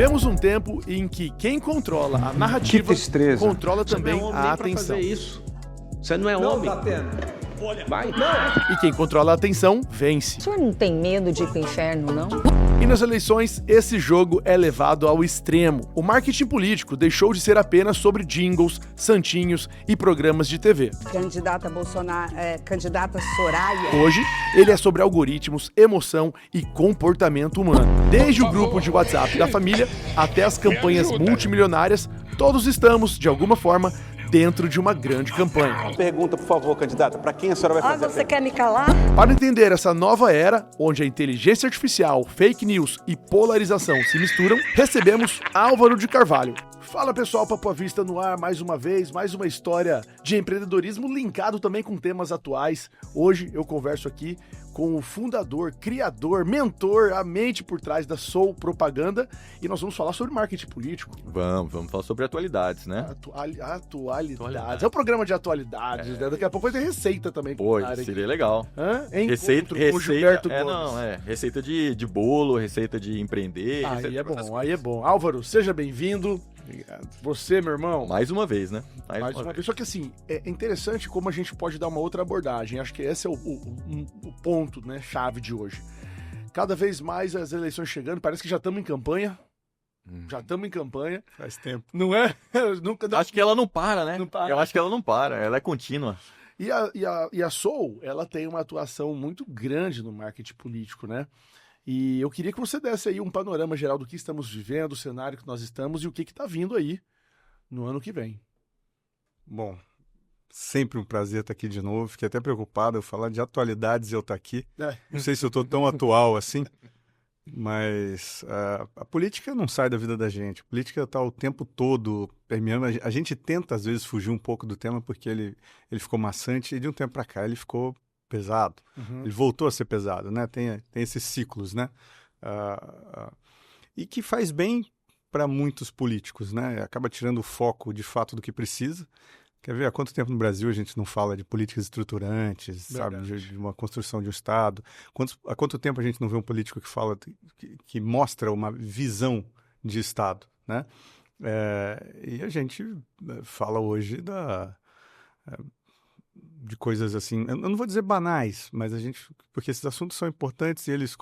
Vivemos um tempo em que quem controla a narrativa controla também a atenção. Você não é homem. Não dá pena. Vai. E quem controla a atenção, vence. O senhor não tem medo de ir pro inferno, não? E nas eleições, esse jogo é levado ao extremo. O marketing político deixou de ser apenas sobre jingles, santinhos e programas de TV. Candidata Bolsonaro, candidata Soraya. Hoje, ele é sobre algoritmos, emoção e comportamento humano. Desde o grupo de WhatsApp da família até as campanhas multimilionárias, todos estamos, de alguma forma, dentro de uma grande campanha. Pergunta, por favor, candidata, para quem a senhora vai fazer? Você quer me calar? Para entender essa nova era, onde a inteligência artificial, fake news e polarização se misturam, recebemos Álvaro de Carvalho. Fala pessoal, Papo à Vista no ar, mais uma vez, mais uma história de empreendedorismo linkado também com temas atuais. Hoje eu converso aqui com o fundador, criador, mentor, a mente por trás da Soul Propaganda e nós vamos falar sobre marketing político. Vamos falar sobre atualidades, né? Atualidades. É um programa de atualidades, né? Daqui a pouco vai ter receita também. Pô, seria legal. Receita com Gilberto Gomes. Receita de bolo, receita de empreender. Aí é bom. Álvaro, seja bem-vindo. Obrigado. Você, meu irmão. Mais uma vez, né? Mais uma vez. Só que assim, é interessante como a gente pode dar uma outra abordagem. Acho que esse é o ponto, né, chave de hoje. Cada vez mais as eleições chegando, parece que já estamos em campanha. Já estamos em campanha. Faz tempo. Não é? Acho que ela não para, né? Não para. Eu acho que ela não para, ela é contínua. E a Soul, ela tem uma atuação muito grande no marketing político, né? E eu queria que você desse aí um panorama geral do que estamos vivendo, o cenário que nós estamos e o que está vindo aí no ano que vem. Bom, sempre um prazer estar aqui de novo. Fiquei até preocupado eu falar de atualidades e eu estar aqui. Não sei se eu estou tão atual assim, mas a política não sai da vida da gente. A política está o tempo todo permeando. A gente tenta, às vezes, fugir um pouco do tema porque ele ficou maçante e de um tempo para cá ele ficou pesado. Ele voltou a ser pesado, né? Tem esses ciclos, né? E que faz bem para muitos políticos, né? Acaba tirando o foco, de fato, do que precisa. Quer ver há quanto tempo no Brasil a gente não fala de políticas estruturantes, sabe? De uma construção de um Estado? Há quanto tempo a gente não vê um político que fala, que mostra uma visão de Estado, né? E a gente fala hoje de coisas assim, eu não vou dizer banais, mas porque esses assuntos são importantes e eles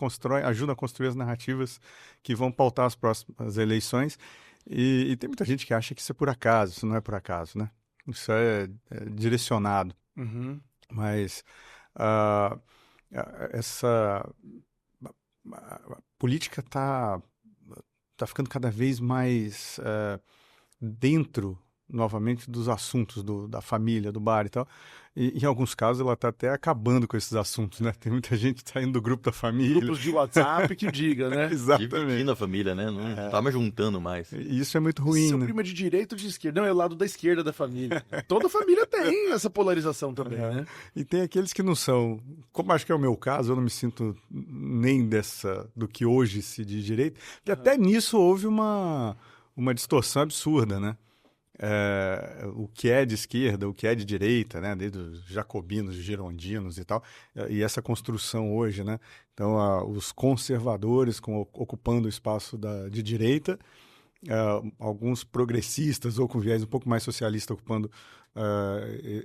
ajudam a construir as narrativas que vão pautar as próximas eleições e tem muita gente que acha que isso é por acaso, isso não é por acaso, né? Isso é direcionado, mas essa política está ficando cada vez mais dentro novamente dos assuntos da família, do bar e tal. E em alguns casos ela está até acabando com esses assuntos, né? Tem muita gente saindo do grupo da família. Grupos de WhatsApp que diga, né? Exatamente. Dividindo a família, né? Não tá mais juntando mais. E isso é muito ruim, Seu né? primo é de direita ou de esquerda? Não, é o lado da esquerda da família. Toda família tem essa polarização também, né? E tem aqueles que não são. Como acho que é o meu caso, eu não me sinto nem do que hoje se diz direita. E até nisso houve uma distorção absurda, né? O que é de esquerda, o que é de direita, né? Desde os jacobinos, girondinos e tal, e essa construção hoje, né? Então, os conservadores ocupando o espaço de direita, alguns progressistas ou com viés um pouco mais socialista ocupando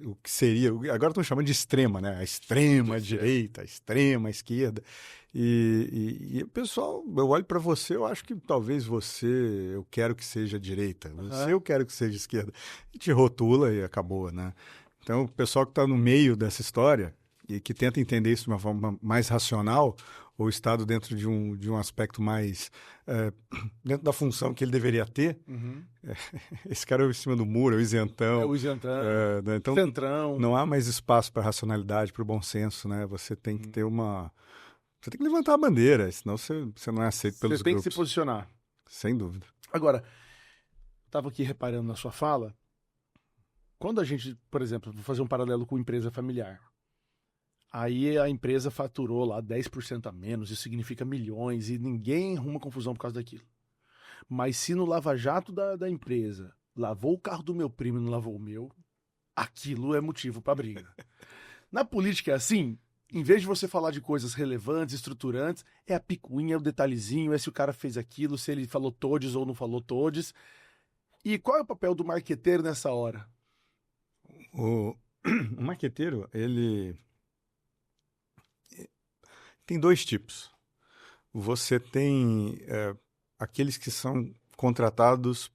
o que seria, agora estão chamando de extrema, né? A extrema direita, a extrema esquerda. E pessoal, eu olho para você, eu acho que talvez eu quero que seja direita, eu quero que seja esquerda. E te rotula e acabou, né? Então, o pessoal que está no meio dessa história e que tenta entender isso de uma forma mais racional, ou Estado dentro de um aspecto mais dentro da função que ele deveria ter, esse cara é em cima do muro, é o isentão. É o isentão, né? Então, centrão. Não há mais espaço para racionalidade, para o bom senso, né? Você tem que ter você tem que levantar a bandeira, senão você não é aceito pelos grupos. Você tem que se posicionar. Sem dúvida. Agora, estava aqui reparando na sua fala, quando a gente, por exemplo, vou fazer um paralelo com empresa familiar, aí a empresa faturou lá 10% a menos, isso significa milhões, e ninguém arruma confusão por causa daquilo. Mas se no lava-jato da empresa lavou o carro do meu primo e não lavou o meu, aquilo é motivo para briga. Na política é assim? em vez de você falar de coisas relevantes, estruturantes, é a picuinha, é o detalhezinho, é se o cara fez aquilo, se ele falou todes ou não falou todes. E qual é o papel do marqueteiro nessa hora? O marqueteiro, ele tem dois tipos. Você tem aqueles que são contratados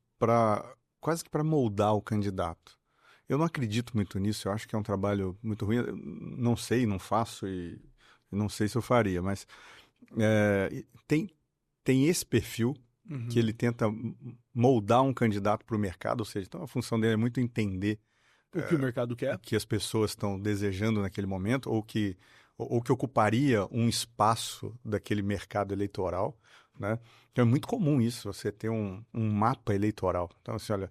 quase que para moldar o candidato. Eu não acredito muito nisso, eu acho que é um trabalho muito ruim. Eu não sei, não faço e não sei se eu faria, mas tem esse perfil que ele tenta moldar um candidato para o mercado, ou seja, então a função dele é muito entender O que o mercado quer. o que as pessoas estão desejando naquele momento, ou que ocuparia um espaço daquele mercado eleitoral, né? Então é muito comum isso, você ter um mapa eleitoral. Então, assim, olha,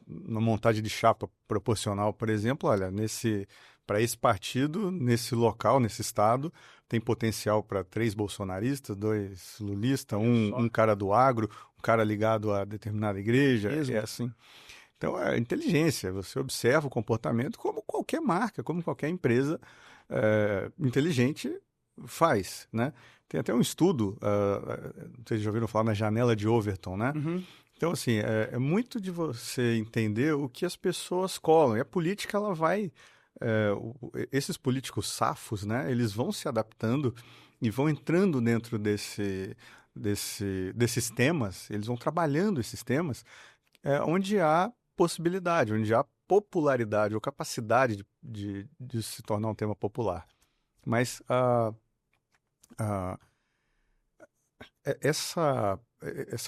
na montagem de chapa proporcional, por exemplo, olha, para esse partido, nesse local, nesse estado, tem potencial para 3 bolsonaristas, 2 lulistas, um cara do agro, um cara ligado a determinada igreja, é assim. Então, é inteligência, você observa o comportamento como qualquer marca, como qualquer empresa inteligente faz, né? Tem até um estudo, vocês já ouviram falar na janela de Overton, né? Uhum. Então, assim, é muito de você entender o que as pessoas colam. E a política, ela vai... esses políticos safos, né? Eles vão se adaptando e vão entrando dentro desses temas, eles vão trabalhando esses temas, onde há possibilidade, onde há popularidade ou capacidade de se tornar um tema popular. Mas essa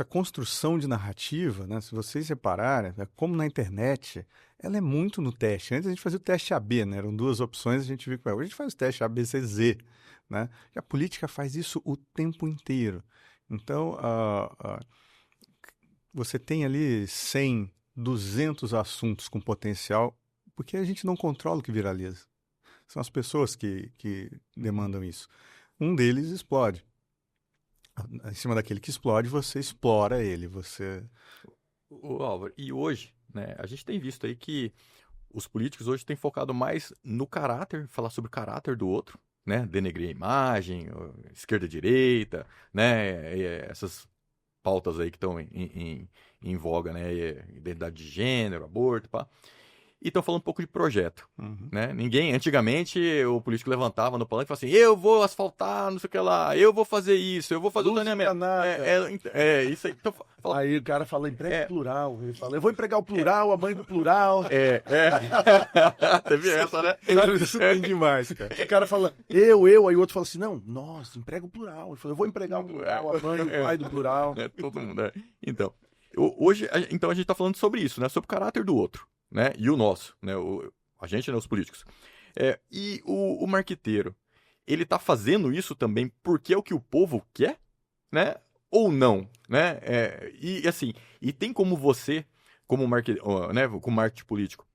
construção de narrativa, né, se vocês repararem, como na internet, ela é muito no teste. Antes a gente fazia o teste AB, né? Eram 2 opções, a gente viu que hoje a gente faz o teste ABCZ, né? E a política faz isso o tempo inteiro. Então, você tem ali 100, 200 assuntos com potencial, porque a gente não controla o que viraliza. São as pessoas que demandam isso. Um deles explode. Em cima daquele que explode, você explora ele. O Álvaro, e hoje, né, a gente tem visto aí que os políticos hoje têm focado mais no caráter, falar sobre o caráter do outro, né, denegrir a imagem, esquerda-direita, né, essas pautas aí que estão em voga, né, identidade de gênero, aborto, pá. E estão falando um pouco de projeto, né? Antigamente, o político levantava no palanque e falava assim, eu vou asfaltar, não sei o que lá, eu vou fazer isso, eu vou fazer o saneamento. Isso aí. Então, Aí o cara fala emprego plural, ele fala, eu vou empregar o plural, a mãe do plural. Teve essa, né? Isso tem demais, cara. O cara fala, aí o outro fala assim, não, nossa, emprega o plural. Ele fala, eu vou empregar o plural, a mãe, o pai do plural. Todo mundo, Então, hoje, a gente está falando sobre isso, né? Sobre o caráter do outro. Né? E o nosso, né? A gente, né? Os políticos. E o marqueteiro, ele tá fazendo isso também porque é o que o povo quer, né? Ou não, né? E assim, e tem como você, como marketing político,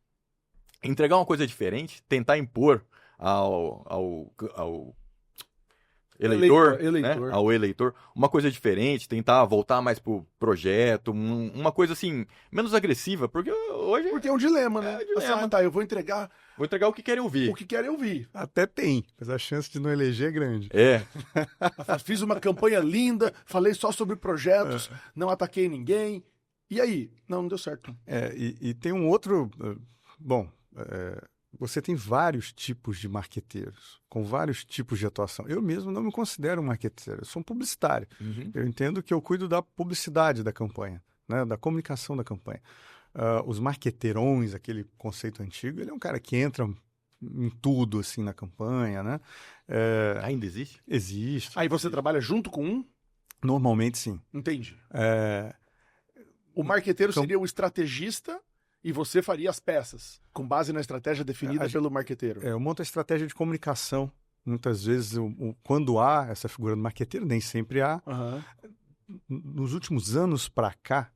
entregar uma coisa diferente, tentar impor ao eleitor, né? Ao eleitor, uma coisa diferente, tentar voltar mais pro projeto, uma coisa assim, menos agressiva, porque hoje... Porque é um dilema, né? Eu vou entregar... Vou entregar o que querem ouvir. O que querem ouvir. Até tem, mas a chance de não eleger é grande. Fiz uma campanha linda, falei só sobre projetos, não ataquei ninguém. E aí? Não deu certo. E tem um outro... você tem vários tipos de marqueteiros, com vários tipos de atuação. Eu mesmo não me considero um marqueteiro, eu sou um publicitário. Eu entendo que eu cuido da publicidade da campanha, né, da comunicação da campanha. Os marqueteirões, aquele conceito antigo, ele é um cara que entra em tudo assim na campanha, né? Ainda existe? Existe. Aí você trabalha junto com um? Normalmente, sim. Entendi. O marqueteiro seria o estrategista e você faria as peças, com base na estratégia definida pelo marqueteiro. Eu monto a estratégia de comunicação. Muitas vezes, quando há essa figura do marqueteiro, nem sempre há. Nos últimos anos para cá,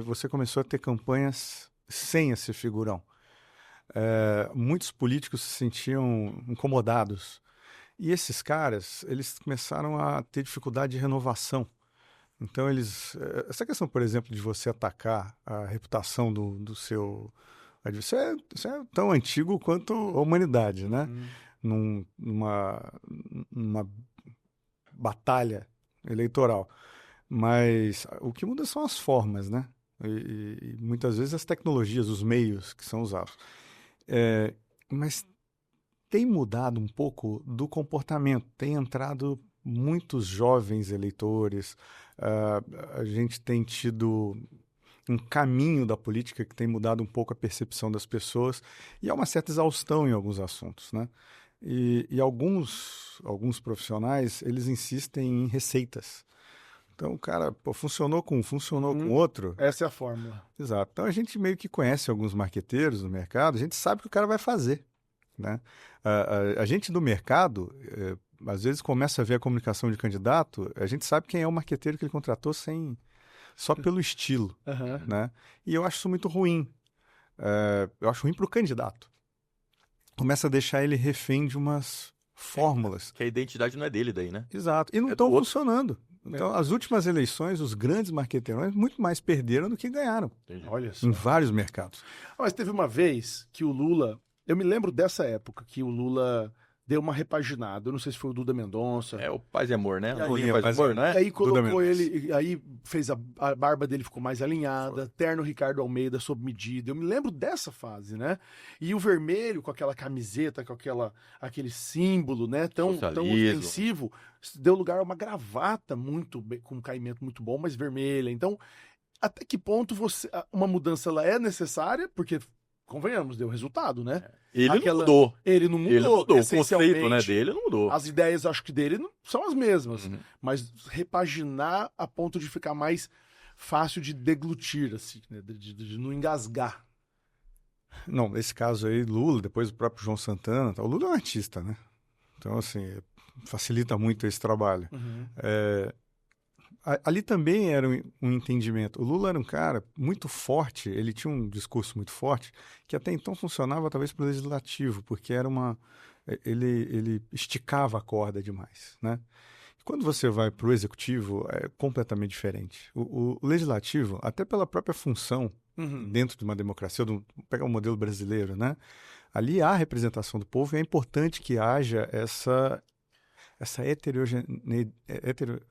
você começou a ter campanhas sem esse figurão. Muitos políticos se sentiam incomodados. E esses caras, eles começaram a ter dificuldade de renovação. Então, essa questão, por exemplo, de você atacar a reputação do seu adversário, isso é tão antigo quanto a humanidade, né? numa batalha eleitoral. Mas o que muda são as formas, né? E muitas vezes as tecnologias, os meios que são usados. Mas tem mudado um pouco do comportamento, tem entrado muitos jovens eleitores, a gente tem tido um caminho da política que tem mudado um pouco a percepção das pessoas e há uma certa exaustão em alguns assuntos, né? E alguns profissionais, eles insistem em receitas. Então, o cara, funcionou com outro. Essa é a fórmula. Exato. Então, a gente meio que conhece alguns marqueteiros no mercado, a gente sabe o que o cara vai fazer, né? A gente do mercado, às vezes começa a ver a comunicação de candidato, a gente sabe quem é o marqueteiro que ele contratou só pelo estilo, né? E eu acho isso muito ruim. Eu acho ruim para o candidato. Começa a deixar ele refém de umas fórmulas. Que a identidade não é dele daí, né? Exato. E não estão funcionando. Então, as últimas eleições, os grandes marqueteirões muito mais perderam do que ganharam. Entendi. Olha só. Em vários mercados. Mas teve uma vez que o Lula... Eu me lembro dessa época que o Lula deu uma repaginada. Eu não sei se foi o Duda Mendonça. É o Paz e Amor, né? E aí, Lulinha Paz e Amor, E né? aí colocou Duda ele, e aí fez a barba dele ficou mais alinhada, terno Ricardo Almeida sob medida. Eu me lembro dessa fase, né? E o vermelho com aquela camiseta, com aquele símbolo, né? Tão Socialismo. ofensivo, deu lugar a uma gravata com um caimento muito bom, mas vermelha. Então, até que ponto uma mudança ela é necessária? Porque convenhamos, deu resultado, né? Ele não Aquela- mudou. Ele não mudou. Ele não mudou. O essencialmente. conceito, né, dele não mudou. As ideias, acho que dele são as mesmas, Uhum. mas repaginar a ponto de ficar mais fácil de deglutir, assim, né? De não engasgar. Não, nesse caso aí, Lula, depois o próprio João Santana, o Lula é um artista, né? Então, assim, facilita muito esse trabalho. Ali também era um entendimento. O Lula era um cara muito forte, ele tinha um discurso muito forte, que até então funcionava talvez para o legislativo, porque ele esticava a corda demais, né? Quando você vai para o executivo, é completamente diferente. O legislativo, até pela própria função dentro de uma democracia, pegar o modelo brasileiro, né? Ali há representação do povo e é importante que haja essa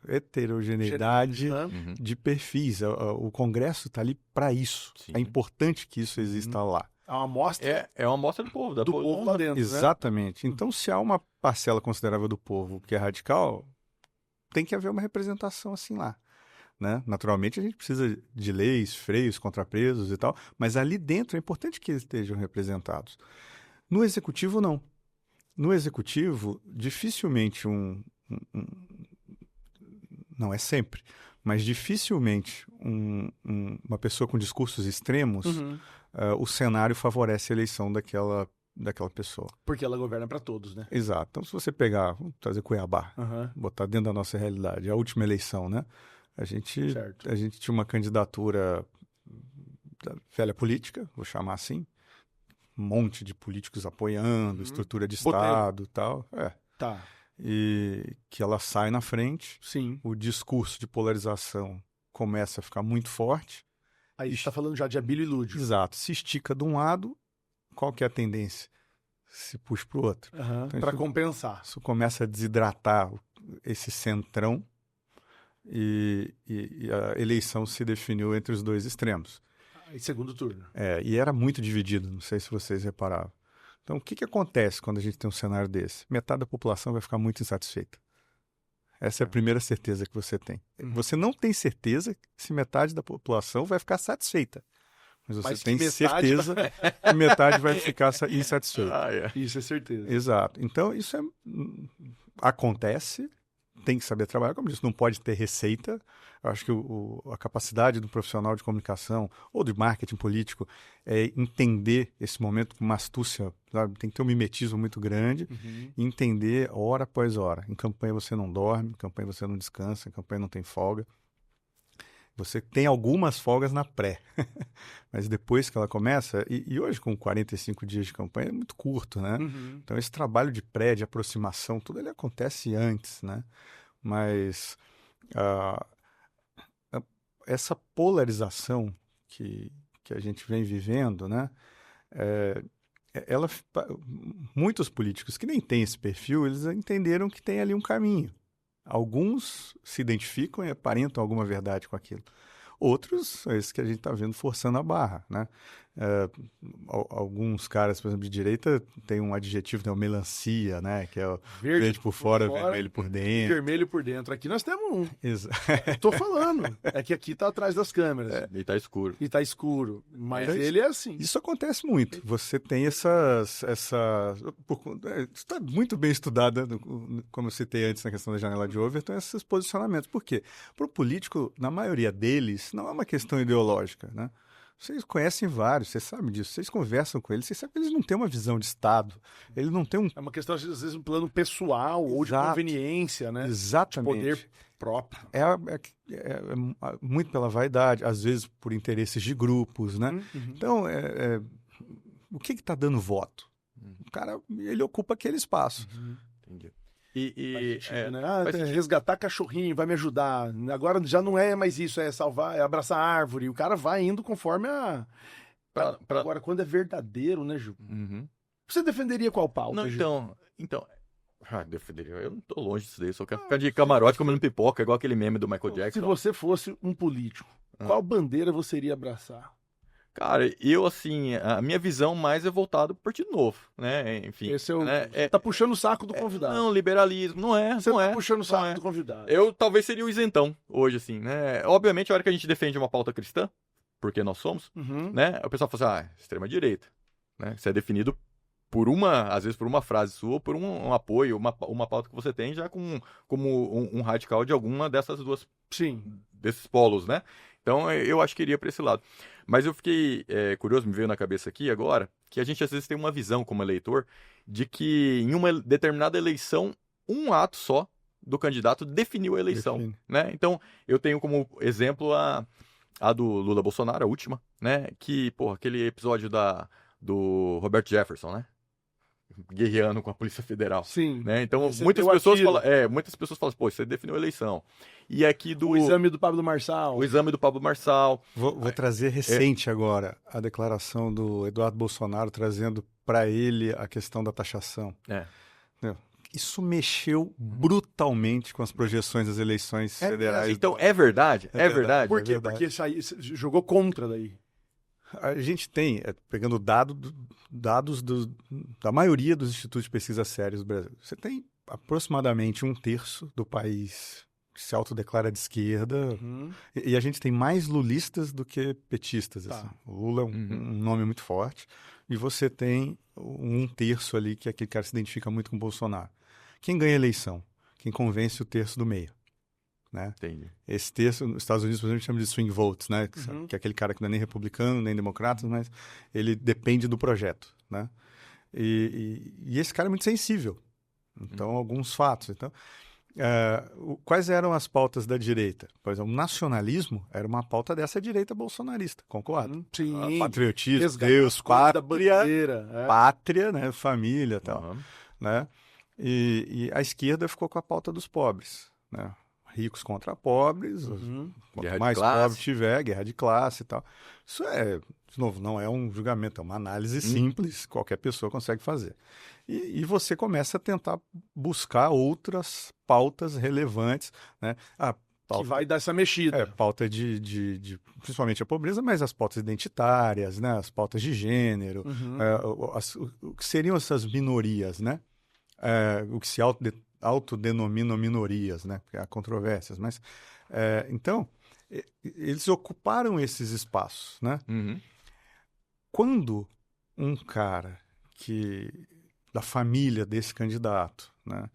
heterogeneidade Uhum. de perfis. O Congresso está ali para isso. Sim. É importante que isso exista lá. É uma amostra É uma amostra do povo. do povo lá dentro, né? Exatamente. Então, se há uma parcela considerável do povo que é radical, tem que haver uma representação assim lá, né? Naturalmente, a gente precisa de leis, freios, contrapesos e tal, mas ali dentro é importante que eles estejam representados. No executivo, não. No executivo, dificilmente não é sempre, mas dificilmente uma pessoa com discursos extremos, o cenário favorece a eleição daquela pessoa. Porque ela governa para todos, né? Exato. Então, se você pegar, vamos trazer Cuiabá, botar dentro da nossa realidade, a última eleição, né? A gente tinha uma candidatura da velha política, vou chamar assim, um monte de políticos apoiando, estrutura de Estado e tal. Tá. E que ela sai na frente, Sim. o discurso de polarização começa a ficar muito forte. Aí a gente tá falando já de Abílio e Lúdio. Exato. Se estica de um lado, qual que é a tendência? Se puxa para o outro. Então, Para compensar. Isso começa a desidratar esse centrão e a eleição se definiu entre os dois extremos. Aí segundo turno. E era muito dividido, não sei se vocês repararam. Então, o que acontece quando a gente tem um cenário desse? Metade da população vai ficar muito insatisfeita. Essa é a primeira certeza que você tem. Você não tem certeza se metade da população vai ficar satisfeita. Mas você tem certeza que metade vai ficar insatisfeita. Isso é certeza. Exato. Então, isso acontece, tem que saber trabalhar, como disse, não pode ter receita. Eu acho que a capacidade do profissional de comunicação ou de marketing político é entender esse momento com uma astúcia, sabe? Tem que ter um mimetismo muito grande e entender hora após hora. Em campanha você não dorme, em campanha você não descansa, em campanha não tem folga. Você tem algumas folgas na pré, mas depois que ela começa, e hoje com 45 dias de campanha é muito curto, né? Então esse trabalho de pré, de aproximação, tudo ele acontece antes, né? Mas essa polarização que a gente vem vivendo, né? muitos políticos que nem têm esse perfil, eles entenderam que tem ali um caminho. Alguns se identificam e aparentam alguma verdade com aquilo. Outros, é esse que a gente está vendo forçando a barra, né? Alguns caras, por exemplo, de direita, tem um adjetivo, né? O melancia, né? Que é o verde por fora, vermelho por dentro. Vermelho por dentro. Aqui nós temos um. Exato. Tô falando. É que aqui tá atrás das câmeras. E tá escuro. E tá escuro. Mas ele é assim. Isso acontece muito. Você tem está muito bem estudada, como eu citei antes na questão da janela de Overton, esses posicionamentos. Por quê? Para o político, na maioria deles, não é uma questão ideológica, né? Vocês conhecem vários, vocês sabem disso, vocês conversam com eles, vocês sabem que eles não têm uma visão de Estado, eles não têm um... É uma questão, às vezes, um plano pessoal ou de conveniência, né? Exatamente. De poder próprio. É muito pela vaidade, às vezes por interesses de grupos, né? Então, o que está dando voto? O cara, ele ocupa aquele espaço. Entendi. Resgatar cachorrinho vai me ajudar. Agora já não é mais isso, é salvar, é abraçar a árvore. O cara vai indo conforme a... Agora, quando é verdadeiro, né, Ju? Você defenderia qual pauta, Não, Ju? então... defenderia. Eu não tô longe disso daí, só quero ficar de camarote comendo pipoca, igual aquele meme do Michael Jackson. Se você fosse um político, qual bandeira você iria abraçar? Cara, eu, assim, a minha visão mais é voltada pro Partido Novo, né? Enfim. Esse tá puxando o saco do convidado. Não, liberalismo, não é. Você não tá é, puxando o saco é. do convidado. Eu talvez seria o isentão hoje, assim, né? Obviamente, a hora que a gente defende uma pauta cristã, porque nós somos, né? O pessoal fala assim, extrema-direita, né? Isso é definido por às vezes por uma frase sua, ou por um apoio, uma pauta que você tem já como um radical de alguma dessas duas, desses polos, né? Então, eu acho que iria para esse lado. Mas eu fiquei curioso, me veio na cabeça aqui agora, que a gente às vezes tem uma visão como eleitor de que em uma determinada eleição, um ato só do candidato definiu a eleição, né? Então, eu tenho como exemplo a do Lula Bolsonaro, a última, né? Que, aquele episódio do Roberto Jefferson, né? Guerreando com a Polícia Federal. Sim. Né? Então, muitas pessoas falam, você definiu a eleição. E aqui o exame do Pablo Marçal. O exame do Pablo Marçal. Vou trazer recente agora a declaração do Eduardo Bolsonaro trazendo para ele a questão da taxação. Isso mexeu brutalmente com as projeções das eleições federais. Então, é verdade? É verdade. Por quê? Porque jogou contra daí. A gente tem, pegando dados da maioria dos institutos de pesquisa sérios do Brasil, você tem aproximadamente 1/3 do país que se autodeclara de esquerda, e a gente tem mais lulistas do que petistas. Assim. O Lula é um nome muito forte, e você tem 1/3 ali que aquele cara se identifica muito com o Bolsonaro. Quem ganha a eleição? Quem convence o terço do meio. Né? Entendi. Esse terço, nos Estados Unidos, por exemplo, chama de swing votes, né? Que é aquele cara que não é nem republicano, nem democrata, mas ele depende do projeto, né? E esse cara é muito sensível. Então, alguns fatos. Então, quais eram as pautas da direita? Por exemplo, o nacionalismo era uma pauta dessa direita bolsonarista, concordo? Sim. Patriotismo, Deus, pátria, bandeira, pátria, né? Família e tal, né? E a esquerda ficou com a pauta dos pobres, né? Ricos contra pobres, quanto mais pobre tiver, guerra de classe e tal. Isso de novo, não é um julgamento, é uma análise simples, qualquer pessoa consegue fazer. E você começa a tentar buscar outras pautas relevantes, né? Que vai dar essa mexida. Pauta de principalmente a pobreza, mas as pautas identitárias, né? As pautas de gênero, o que seriam essas minorias, né? O que se autodenominam minorias, né? Porque há controvérsias, mas então eles ocuparam esses espaços, né? Quando um cara da família desse candidato, né?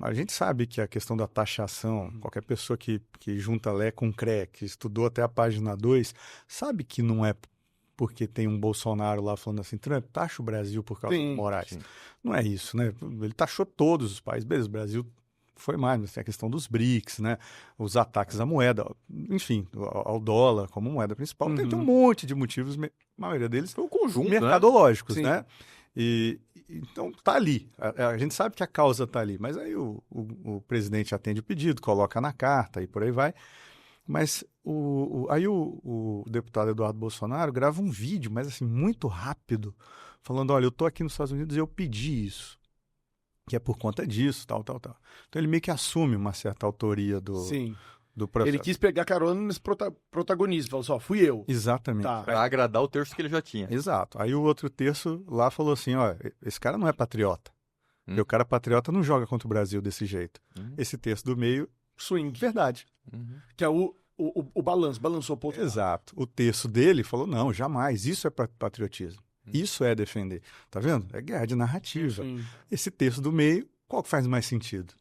A gente sabe que a questão da taxação, qualquer pessoa que junta Lé com Cré, que estudou até a página 2, sabe que não é porque tem um Bolsonaro lá falando assim, Trump, taxa o Brasil por causa dos Moraes. Sim. Não é isso, né? Ele taxou todos os países. Beleza, o Brasil foi mais, mas tem a questão dos BRICS, né? Os ataques à moeda, enfim, ao dólar como moeda principal. Tem um monte de motivos, a maioria deles foi um conjunto, mercadológicos, né? Então tá ali. A gente sabe que a causa tá ali, mas aí o presidente atende o pedido, coloca na carta e por aí vai. Mas aí o deputado Eduardo Bolsonaro grava um vídeo, mas assim, muito rápido, falando, olha, eu tô aqui nos Estados Unidos e eu pedi isso, que é por conta disso, tal. Então ele meio que assume uma certa autoria Sim. do processo. Ele quis pegar carona nesse protagonismo, falou só, fui eu. Exatamente. Tá. Pra agradar o terço que ele já tinha. Exato. Aí o outro terço lá falou assim, ó, esse cara não é patriota. Porque o cara patriota não joga contra o Brasil desse jeito. Esse terço do meio, Swing. verdade. Que é o balançou pro outro lado. Exato. O terço dele falou, não, jamais, isso é patriotismo. Isso é defender. Tá vendo? É guerra de narrativa. Sim. Esse terço do meio, qual que faz mais sentido?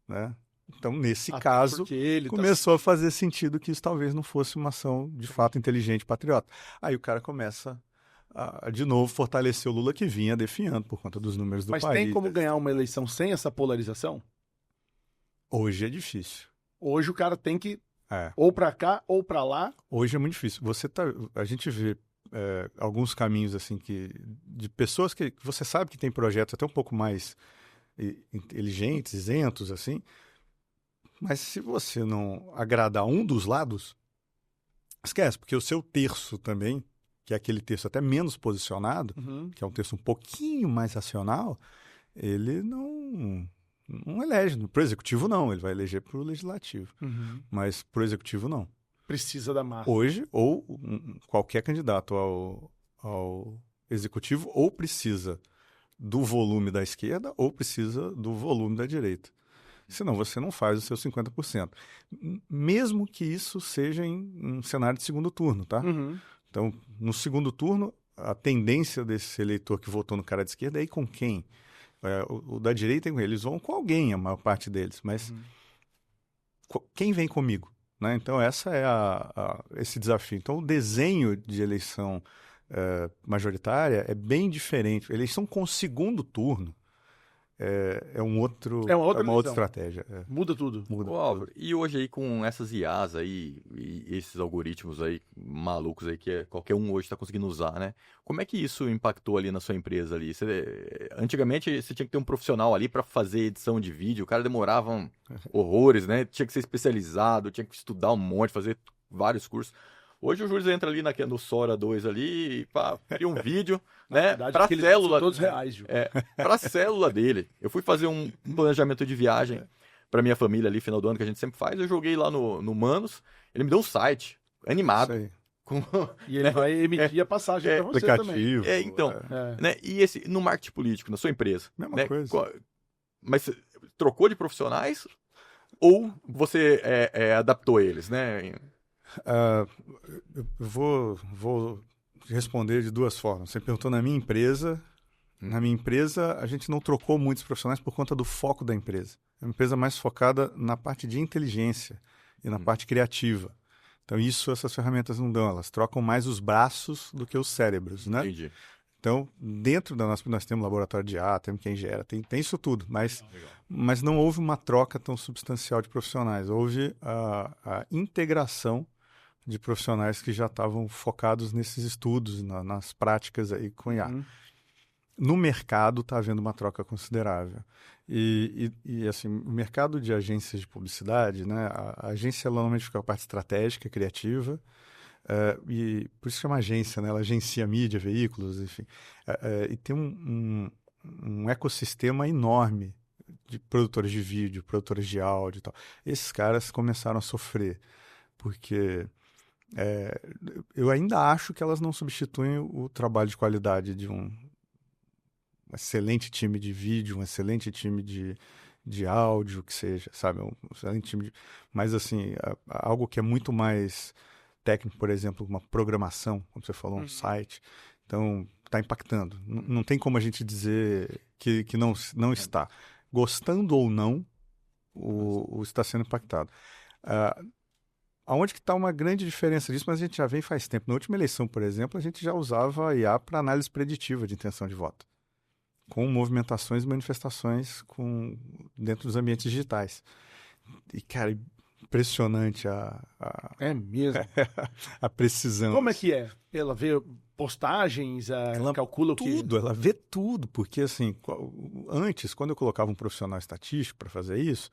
Né? Então, nesse Até caso, porque ele começou a fazer sentido que isso talvez não fosse uma ação de fato inteligente e patriota. Aí o cara começa a, de novo, fortalecer o Lula que vinha definhando por conta dos números do Mas país. tem como ganhar uma eleição sem essa polarização? Hoje é difícil. Hoje o cara tem que É. ou pra cá ou pra lá. Hoje é muito difícil. A gente vê alguns caminhos assim de pessoas que você sabe que tem projetos até um pouco mais inteligentes, isentos, assim. Mas se você não agradar um dos lados, esquece, porque o seu terço também, que é aquele terço até menos posicionado, que é um terço um pouquinho mais racional, ele não elege. Pro executivo não, ele vai eleger pro legislativo. Mas pro executivo não. Precisa da massa. Hoje, ou qualquer candidato ao executivo, ou precisa do volume da esquerda, ou precisa do volume da direita. Senão você não faz o seu 50%. Mesmo que isso seja em um cenário de segundo turno, tá? Então, no segundo turno, a tendência desse eleitor que votou no cara de esquerda é ir com quem? O da direita, eles vão com alguém, a maior parte deles. Mas quem vem comigo? Né? Então, essa é esse desafio. Então, o desenho de eleição majoritária é bem diferente. Eleição com segundo turno é uma outra estratégia. Muda tudo. Muda. Ô, Álvaro, e hoje aí com essas IAs aí e esses algoritmos aí malucos aí que qualquer um hoje está conseguindo usar, né? Como é que isso impactou ali na sua empresa ali? Antigamente você tinha que ter um profissional ali para fazer edição de vídeo, o cara demorava horrores, né? Tinha que ser especializado, tinha que estudar um monte, fazer vários cursos. Hoje o Júlio entra ali no Sora 2 ali e cria um vídeo, né? Para célula. Todos reais, Ju. Para célula dele. Eu fui fazer um planejamento de viagem para minha família ali, final do ano, que a gente sempre faz. Eu joguei lá no Manos, ele me deu um site animado. Isso aí. E ele vai emitir a passagem para você aplicativo. também. Então, né? E no marketing político, na sua empresa? Mesma coisa. Mas trocou de profissionais ou você adaptou eles, né? Eu vou responder de duas formas. Você perguntou na minha empresa. Na minha empresa, a gente não trocou muitos profissionais por conta do foco da empresa. É uma empresa mais focada na parte de inteligência e na parte criativa. Então, essas ferramentas não dão. Elas trocam mais os braços do que os cérebros, né? Entendi. Então, dentro da nossa... Nós temos laboratório de IA, temos quem gera, tem isso tudo. Mas não houve uma troca tão substancial de profissionais. Houve a integração de profissionais que já estavam focados nesses estudos, nas práticas aí com IA. No mercado está havendo uma troca considerável. E assim, o mercado de agências de publicidade, né, a agência ela normalmente fica com a parte estratégica, criativa, e por isso chama agência, né, ela agencia mídia, veículos, enfim. E tem um ecossistema enorme de produtores de vídeo, produtores de áudio e tal. Esses caras começaram a sofrer, porque... eu ainda acho que elas não substituem o trabalho de qualidade de um excelente time de vídeo, um excelente time de áudio, que seja, sabe? Um excelente time mas, assim, algo que é muito mais técnico, por exemplo, uma programação, como você falou, um site. Então, está impactando. Não tem como a gente dizer que não está. Gostando ou não, está sendo impactado. Aonde que está uma grande diferença disso, mas a gente já vem faz tempo. Na última eleição, por exemplo, a gente já usava a IA para análise preditiva de intenção de voto, com movimentações e manifestações dentro dos ambientes digitais. E, cara, impressionante É mesmo? a precisão. Como é que é? Ela vê postagens, ela calcula tudo, ela vê tudo, porque assim, antes, quando eu colocava um profissional estatístico para fazer isso,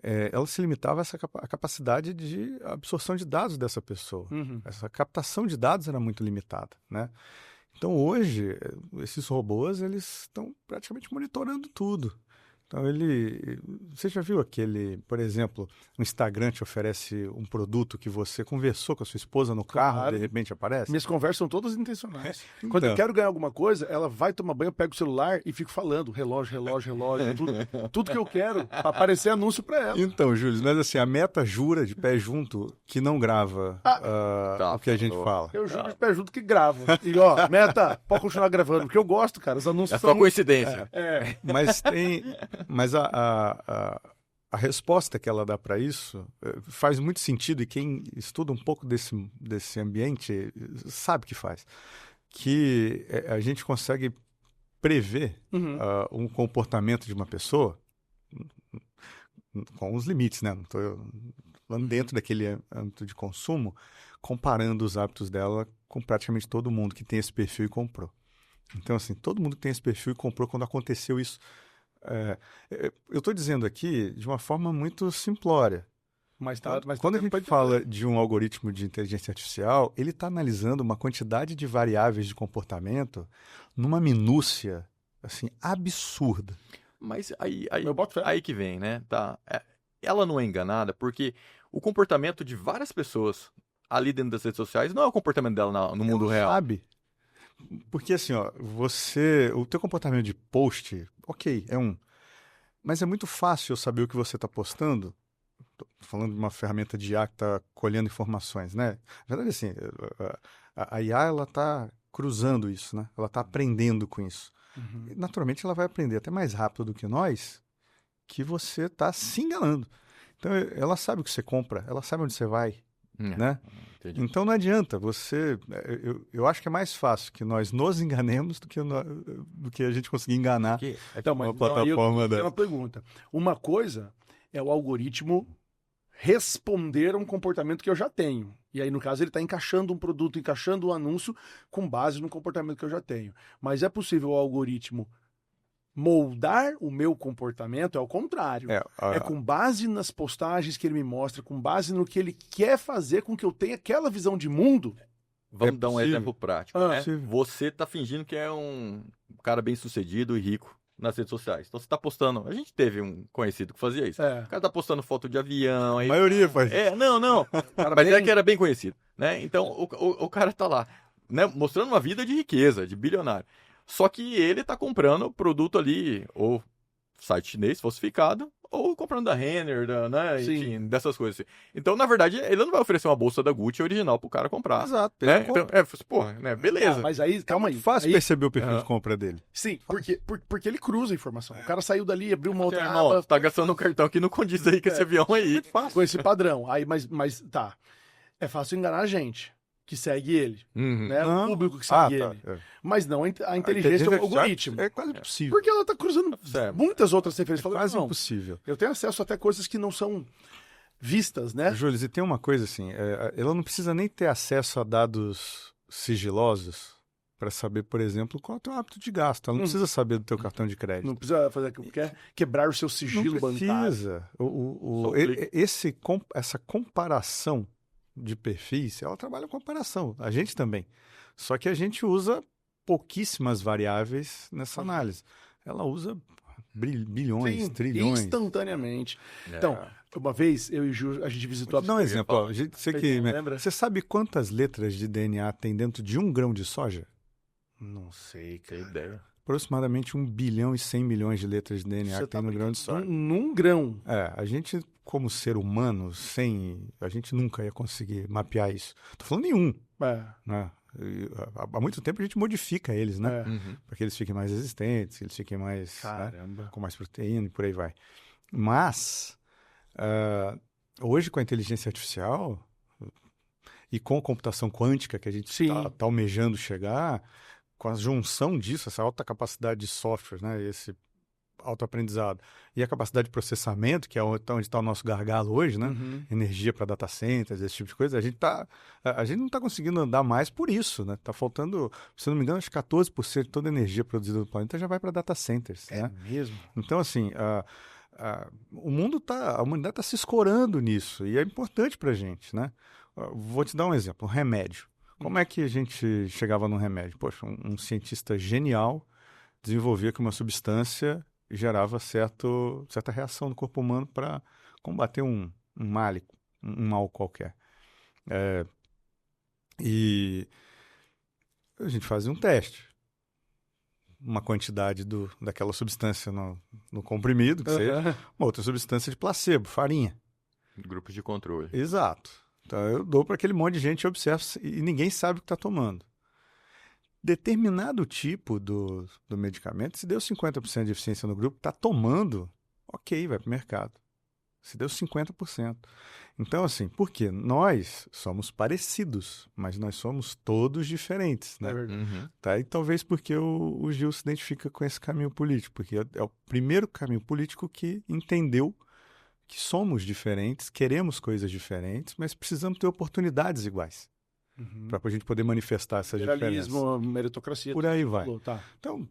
ela se limitava a a capacidade de absorção de dados dessa pessoa. Essa captação de dados era muito limitada, né? Então, hoje, esses robôs, eles estão praticamente monitorando tudo. Então, você já viu por exemplo, o Instagram te oferece um produto que você conversou com a sua esposa no carro, Claro. de repente aparece? Minhas conversas são todas intencionais. Então. Quando eu quero ganhar alguma coisa, ela vai tomar banho, eu pego o celular e fico falando. Relógio, tudo que eu quero, pra aparecer anúncio pra ela. Então, Júlio, mas assim, a Meta jura de pé junto que não grava o que a gente fala. Eu juro de pé junto que gravo. E ó, Meta, pode continuar gravando, porque eu gosto, cara. Os anúncios É são só coincidência. Mas a resposta que ela dá para isso faz muito sentido, e quem estuda um pouco desse ambiente sabe que faz. Que a gente consegue prever um comportamento de uma pessoa com os limites, né? Não estou falando dentro daquele âmbito de consumo, comparando os hábitos dela com praticamente todo mundo que tem esse perfil e comprou. Então, assim, todo mundo que tem esse perfil e comprou quando aconteceu isso. Eu estou dizendo aqui de uma forma muito simplória. Mas quando a gente fala de um algoritmo de inteligência artificial, ele está analisando uma quantidade de variáveis de comportamento numa minúcia assim, absurda. Mas Eu boto fé. aí que vem, né? Tá. Ela não é enganada porque o comportamento de várias pessoas ali dentro das redes sociais não é o comportamento dela no mundo real. Sabe? Porque assim, ó, o teu comportamento de post, ok, mas é muito fácil eu saber o que você está postando. Tô falando de uma ferramenta de IA que está colhendo informações, né? Na verdade, assim, a IA, ela está cruzando isso, né? Ela está aprendendo com isso. E, naturalmente, ela vai aprender até mais rápido do que nós, que você está se enganando. Então, ela sabe o que você compra, ela sabe onde você vai, né? Entendi. Então, não adianta você... Eu acho que é mais fácil que nós nos enganemos do que a gente conseguir enganar Então, uma plataforma eu tenho dessa. uma pergunta. Uma coisa é o algoritmo responder a um comportamento que eu já tenho. E aí, no caso, ele está encaixando um produto, encaixando um anúncio com base no comportamento que eu já tenho. Mas é possível o algoritmo moldar o meu comportamento? É o contrário. É com base nas postagens que ele me mostra, com base no que ele quer fazer com que eu tenha aquela visão de mundo. Vamos dar um possível. exemplo prático. Você tá fingindo que é um cara bem sucedido e rico nas redes sociais. Então você tá postando. A gente teve um conhecido que fazia isso. O cara tá postando foto de avião. A maioria faz isso. Não. Mas é que era bem conhecido, né? Então o cara tá lá, né, mostrando uma vida de riqueza, de bilionário. Só que ele tá comprando produto ali, ou site chinês falsificado, ou comprando da Renner, né? Enfim, dessas coisas assim. Então, na verdade, ele não vai oferecer uma bolsa da Gucci original pro cara comprar. Exato. Né? Então, porra, né? Beleza. Mas aí, calma aí. Fácil Aí- perceber o perfil de compra dele. Sim, porque ele cruza a informação. O cara saiu dali, abriu uma outra Irmão, aba tá gastando um cartão que não condiz aí com esse avião aí. com esse padrão. Aí, mas tá. É fácil enganar a gente que segue ele, Uhum. né? Não. O público que segue tá. ele. Mas não a inteligência, o algoritmo. É quase impossível. Porque ela tá cruzando Certo. muitas outras referências. É Falando, quase não, impossível. eu tenho acesso até a coisas que não são vistas, né? Júlio, e tem uma coisa assim, ela não precisa nem ter acesso a dados sigilosos para saber, por exemplo, qual é o teu hábito de gasto. Ela não precisa saber do teu cartão de crédito. Não precisa fazer o que quer, quebrar o seu sigilo Não bancário. precisa. Essa comparação de perfis, ela trabalha com comparação. A gente também. Só que a gente usa pouquíssimas variáveis nessa análise. Ela usa bilhões, Sim, trilhões. instantaneamente. Então, uma vez, eu e o Ju, a gente visitou Vou te dar um exemplo. Ó, Lembra? você sabe quantas letras de DNA tem dentro de 1 grão de soja? Não sei, Que cara. ideia. Aproximadamente 1 bilhão e 100 milhões de letras de DNA Você que tem tá no grão de soja. Num grão. A gente, como ser humano, a gente nunca ia conseguir mapear isso. Tô falando nenhum, né? Há muito tempo a gente modifica eles, né? Uhum. Para que eles fiquem mais resistentes, que eles fiquem mais, Caramba. né? Com mais proteína e por aí vai. Mas, hoje com a inteligência artificial e com a computação quântica que a gente está almejando chegar, com a junção disso, essa alta capacidade de software, né? Esse autoaprendizado e a capacidade de processamento, que é onde está o nosso gargalo hoje, né? Energia para data centers, esse tipo de coisa, a gente não está conseguindo andar mais por isso, né? Está faltando, se não me engano, acho que 14% de toda a energia produzida no planeta já vai para data centers, né? Mesmo? Então, assim, o mundo a humanidade está se escorando nisso, e é importante para a gente, né? Vou te dar um exemplo, um remédio. Como é que a gente chegava no remédio? Poxa, um cientista genial desenvolvia que uma substância gerava certa reação no corpo humano para combater um mal qualquer. E a gente fazia um teste. Uma quantidade daquela substância no comprimido, que seja, uma outra substância de placebo, farinha. Grupos de controle. Exato. Então eu dou para aquele monte de gente, observa e ninguém sabe o que está tomando. Determinado tipo do medicamento, se deu 50% de eficiência no grupo, está tomando, ok, vai para o mercado. Se deu 50%. Então, assim, por quê? Nós somos parecidos, mas nós somos todos diferentes, né? Tá? E talvez porque o Gil se identifica com esse caminho político, porque é o primeiro caminho político que entendeu que somos diferentes, queremos coisas diferentes, mas precisamos ter oportunidades iguais para a gente poder manifestar essas diferenças. Liberalismo, meritocracia. Por aí vai. Falou, tá. Então,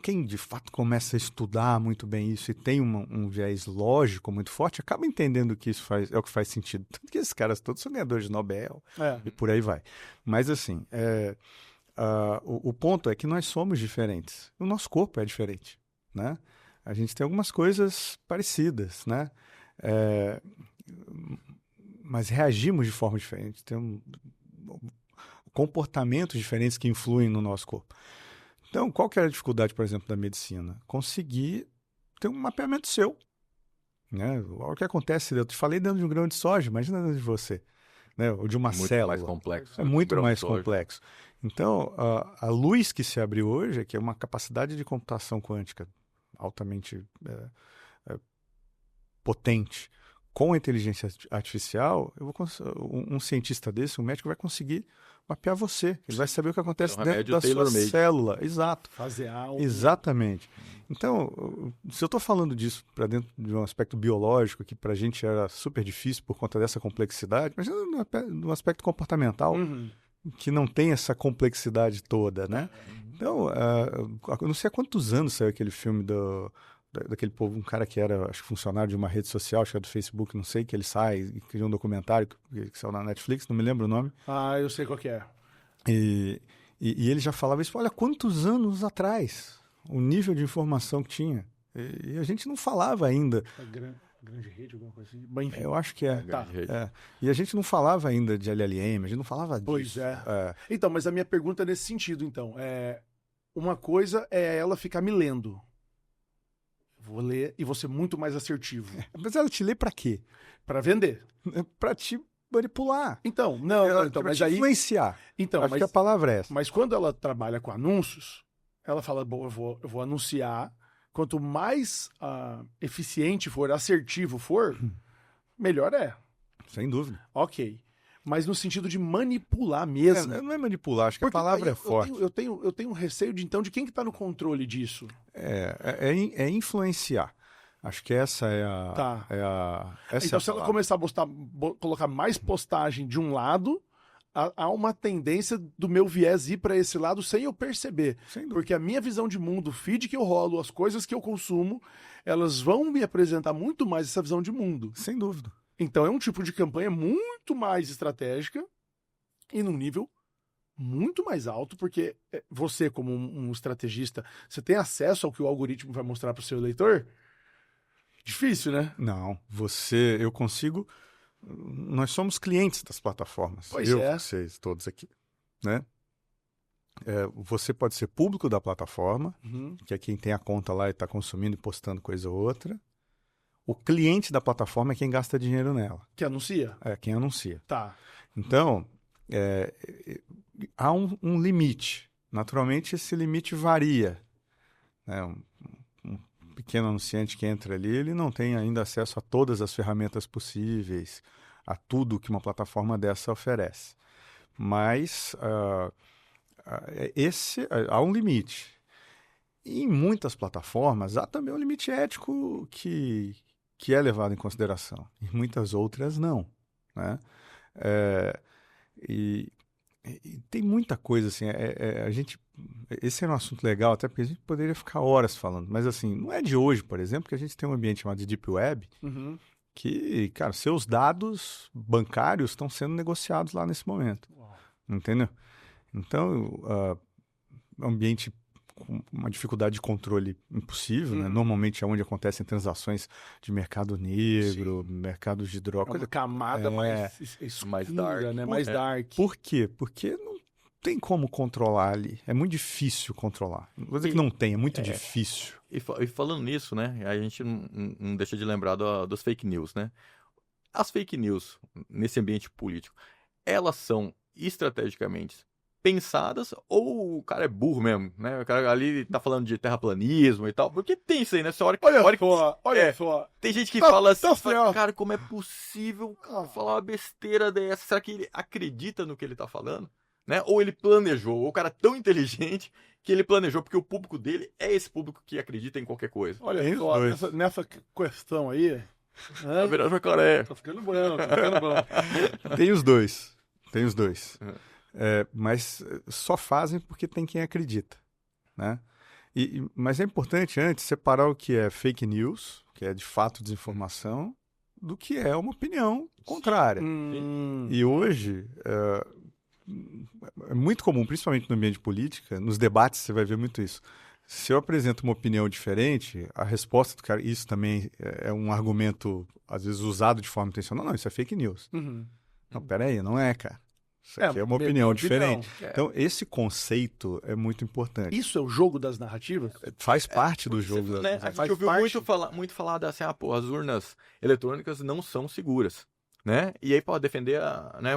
quem de fato começa a estudar muito bem isso e tem um viés lógico muito forte, acaba entendendo que isso é o que faz sentido. Tanto que esses caras todos são ganhadores de Nobel e por aí vai. Mas assim, o ponto é que nós somos diferentes. O nosso corpo é diferente, né? A gente tem algumas coisas parecidas, né? Mas reagimos de forma diferente. Tem comportamentos diferentes que influem no nosso corpo. Então, qual que era a dificuldade, por exemplo, da medicina? Conseguir ter um mapeamento seu. Né? O que acontece, eu te falei dentro de um grão de soja, imagina dentro de você. Né? Ou de uma célula. Muito mais complexo. É muito mais complexo. Então, a luz que se abriu hoje é que é uma capacidade de computação quântica altamente potente. Com a inteligência artificial, um cientista desse, um médico, vai conseguir mapear você. Ele vai saber o que acontece dentro da sua célula. Exato. Fazer algo. Exatamente. Então, se eu estou falando disso para dentro de um aspecto biológico, que para a gente era super difícil por conta dessa complexidade, mas no aspecto comportamental, que não tem essa complexidade toda, né? Então, eu não sei há quantos anos saiu aquele filme daquele povo, um cara que era, acho que funcionário de uma rede social, acho que é do Facebook, não sei, que ele sai e cria um documentário que saiu na Netflix, não me lembro o nome. Eu sei qual que é. E ele já falava isso, olha, quantos anos atrás, o nível de informação que tinha. E a gente não falava ainda. Grande rede, alguma coisa assim? Bem, eu acho que é. Tá. E a gente não falava ainda de LLM, a gente não falava disso. Pois é. Então, mas a minha pergunta é nesse sentido, então. Uma coisa é ela ficar me lendo. Vou ler e vou ser muito mais assertivo. Mas ela te lê pra quê? Pra vender. Pra te manipular. Então, pra mas te aí influenciar. Então, acho que a palavra é essa. Mas quando ela trabalha com anúncios, ela fala, bom, eu vou anunciar, quanto mais eficiente for, assertivo for, melhor é. Sem dúvida. Ok. Mas no sentido de manipular mesmo. Não é manipular, acho que a palavra é forte. Eu tenho receio de que está no controle disso. É influenciar. Acho que essa é a... Tá. Então, se ela começar a colocar mais postagem de um lado, há uma tendência do meu viés ir para esse lado sem eu perceber. Porque a minha visão de mundo, o feed que eu rolo, as coisas que eu consumo, elas vão me apresentar muito mais essa visão de mundo. Sem dúvida. Então é um tipo de campanha muito mais estratégica e num nível muito mais alto, porque você, como um estrategista, você tem acesso ao que o algoritmo vai mostrar para o seu eleitor? Difícil, né? Não, eu consigo... Nós somos clientes das plataformas. Vocês, todos aqui, né? Você pode ser público da plataforma, que é quem tem a conta lá e está consumindo e postando coisa ou outra. O cliente da plataforma é quem gasta dinheiro nela. Que anuncia? Quem anuncia. Tá. Então, há um limite. Naturalmente, esse limite varia. Né? Um pequeno anunciante que entra ali, ele não tem ainda acesso a todas as ferramentas possíveis, a tudo que uma plataforma dessa oferece. Mas há um limite. E em muitas plataformas, há também um limite ético que é levado em consideração. Em muitas outras, não. Né? E tem muita coisa, assim, a gente... Esse era um assunto legal, até porque a gente poderia ficar horas falando, mas assim, não é de hoje, por exemplo, que a gente tem um ambiente chamado de Deep Web, que, cara, seus dados bancários estão sendo negociados lá nesse momento, entendeu? Então, ambiente com uma dificuldade de controle impossível, né? Normalmente é onde acontecem transações de mercado negro, mercados de droga. É uma camada mais dark, né? Mais dark. Por quê? Porque não tem como controlar ali. É muito difícil controlar. Não vou dizer que não tem, é muito difícil. E falando nisso, né? A gente não deixa de lembrar dos fake news, né? As fake news, nesse ambiente político, elas são estrategicamente pensadas ou o cara é burro mesmo, né? O cara ali tá falando de terraplanismo e tal, porque tem isso aí, né? Olha só. Tem gente que fala assim, cara, como é possível falar uma besteira dessa? Será que ele acredita no que ele tá falando? Né? Ou ele planejou, ou o cara é tão inteligente que ele planejou, porque o público dele é esse público que acredita em qualquer coisa. Olha só, nessa questão aí... Tá virando jacaré. Tá ficando branco, tá ficando branco. Tem os dois. Mas só fazem porque tem quem acredita, né? Mas é importante antes separar o que é fake news, que é de fato desinformação, do que é uma opinião contrária. E hoje é muito comum, principalmente no ambiente de política, nos debates você vai ver muito isso. Se eu apresento uma opinião diferente, a resposta do cara, isso também é um argumento, às vezes, usado de forma intencional. Não, isso é fake news. Não, peraí, não é, cara. Isso aqui é uma opinião diferente. Então, esse conceito é muito importante. Isso é o jogo das narrativas? Faz parte do jogo. Né? A gente ouviu muito falar assim, as urnas eletrônicas não são seguras, né? E aí pode defender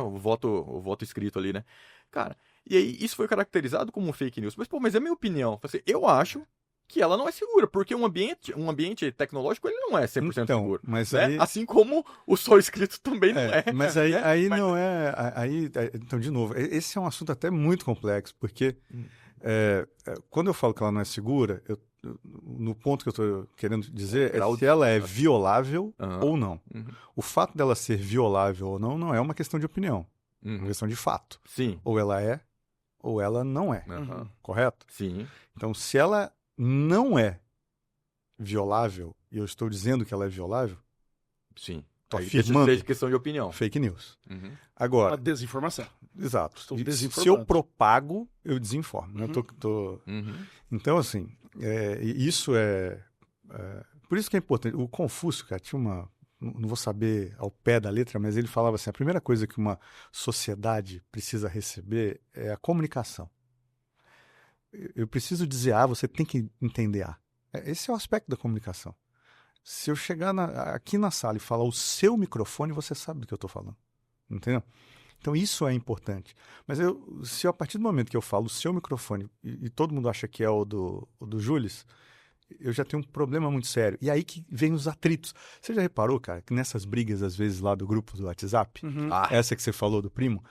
o voto escrito ali, né? Cara, e aí isso foi caracterizado como um fake news. Mas é minha opinião. Eu acho que ela não é segura, porque um ambiente tecnológico ele não é 100% seguro. Mas né? aí... Assim como o só escrito também não é. Mas aí não é... Então, de novo, esse é um assunto até muito complexo, porque quando eu falo que ela não é segura, no ponto que eu estou querendo dizer se ela é violável ou não. O fato dela ser violável ou não é uma questão de opinião. É uma questão de fato. Sim. Ou ela é, ou ela não é. Correto? Sim. Então, se ela não é violável, e eu estou dizendo que ela é violável, sim. Estou afirmando. Seja questão de opinião. Fake news. Agora. A desinformação. Exato. Se eu propago, eu desinformo. Né? Então, assim, isso por isso que é importante. O Confúcio, cara, tinha uma... Não vou saber ao pé da letra, mas ele falava assim, a primeira coisa que uma sociedade precisa receber é a comunicação. Eu preciso dizer A, você tem que entender A. Esse é o aspecto da comunicação. Se eu chegar aqui na sala e falar o seu microfone, você sabe do que eu estou falando. Entendeu? Então isso é importante. Mas se a partir do momento que eu falo o seu microfone e todo mundo acha que é o do Jules, eu já tenho um problema muito sério. E aí que vem os atritos. Você já reparou, cara, que nessas brigas, às vezes, lá do grupo do WhatsApp, essa que você falou do primo,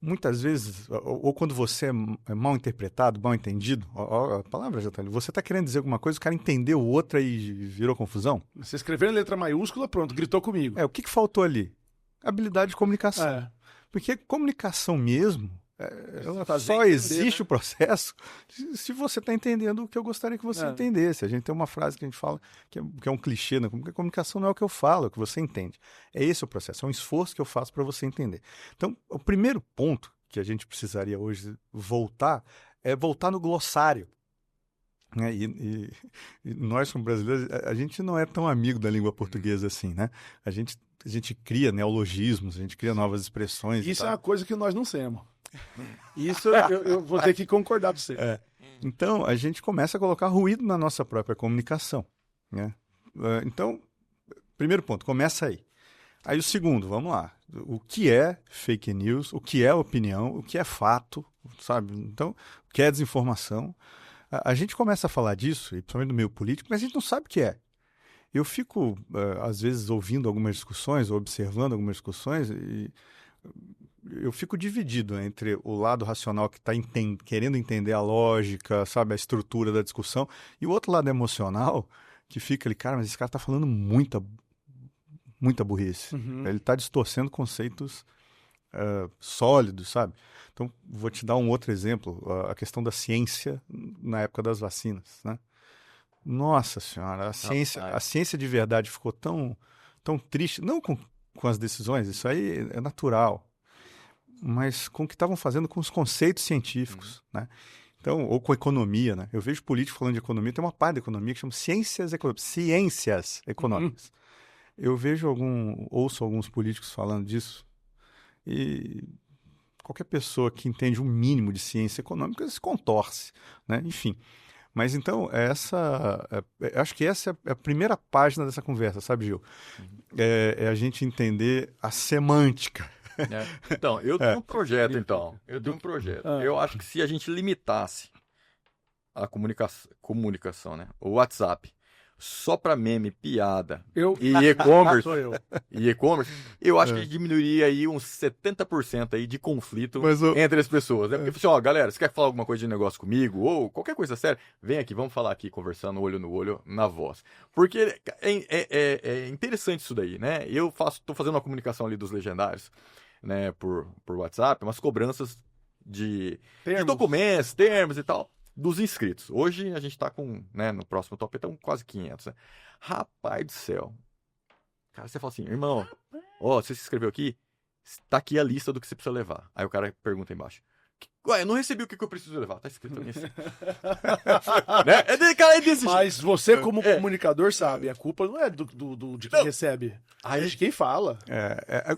muitas vezes, ou quando você é mal interpretado, mal entendido, a palavra já tá ali, você está querendo dizer alguma coisa, o cara entendeu outra e virou confusão. Você escreveu em letra maiúscula, pronto, gritou comigo. O que faltou ali? Habilidade de comunicação. Porque comunicação mesmo, ela só existe, né? O processo se você está entendendo o que eu gostaria que você entendesse. A gente tem uma frase que a gente fala que é um clichê, né? Porque a comunicação não é o que eu falo, é o que você entende. É esse o processo, é um esforço que eu faço para você entender. Então, o primeiro ponto que a gente precisaria hoje voltar é voltar no glossário. Né? E nós, como brasileiros, a gente não é tão amigo da língua portuguesa assim, né? A gente cria neologismos, a gente cria novas expressões. Isso é uma coisa que nós não temos. Isso eu vou ter que concordar com você. Então, a gente começa a colocar ruído na nossa própria comunicação. Né? Então, primeiro ponto, começa aí. Aí o segundo, vamos lá. O que é fake news, o que é opinião, o que é fato, sabe? Então, o que é desinformação. A gente começa a falar disso, e principalmente no meio político, mas a gente não sabe o que é. Eu fico, às vezes, ouvindo algumas discussões, ou observando algumas discussões, e eu fico dividido entre o lado racional que está querendo entender a lógica, sabe, a estrutura da discussão, e o outro lado emocional que fica ali, cara, mas esse cara está falando muita burrice. Ele está distorcendo conceitos sólidos, sabe? Então, vou te dar um outro exemplo, a questão da ciência na época das vacinas, né? Nossa Senhora, a ciência de verdade ficou tão triste, não com as decisões, isso aí é natural, mas com o que estavam fazendo com os conceitos científicos, né? Então, ou com economia, né? Eu vejo político falando de economia, tem uma parte da economia que chama ciências econômicas. Eu ouço alguns políticos falando disso, e qualquer pessoa que entende um mínimo de ciência econômica se contorce, né? Enfim. Mas então, acho que essa é a primeira página dessa conversa, sabe, Gil? É a gente entender a semântica. Então, eu tenho um projeto, então. Eu acho que se a gente limitasse a comunicação, né? O WhatsApp, só para meme, piada e e-commerce, eu acho que diminuiria aí uns 70% aí de conflito entre as pessoas. Né? Porque, assim, ó, galera, você quer falar alguma coisa de negócio comigo, ou qualquer coisa séria, vem aqui, vamos falar aqui, conversando olho no olho, na voz. Porque é interessante isso daí, né? Eu tô fazendo uma comunicação ali dos legendários, né, por WhatsApp, umas cobranças de documentos, termos e tal, dos inscritos. Hoje a gente tá com, né, no próximo top, então quase 500, né? Rapaz do céu. Cara, você fala assim, irmão, você se inscreveu aqui? Tá aqui a lista do que você precisa levar. Aí o cara pergunta embaixo. Ué, eu não recebi o que eu preciso levar. Tá escrito nisso. Né? É desse jeito. Mas você, como comunicador, sabe, a culpa não é de quem recebe. É de quem fala.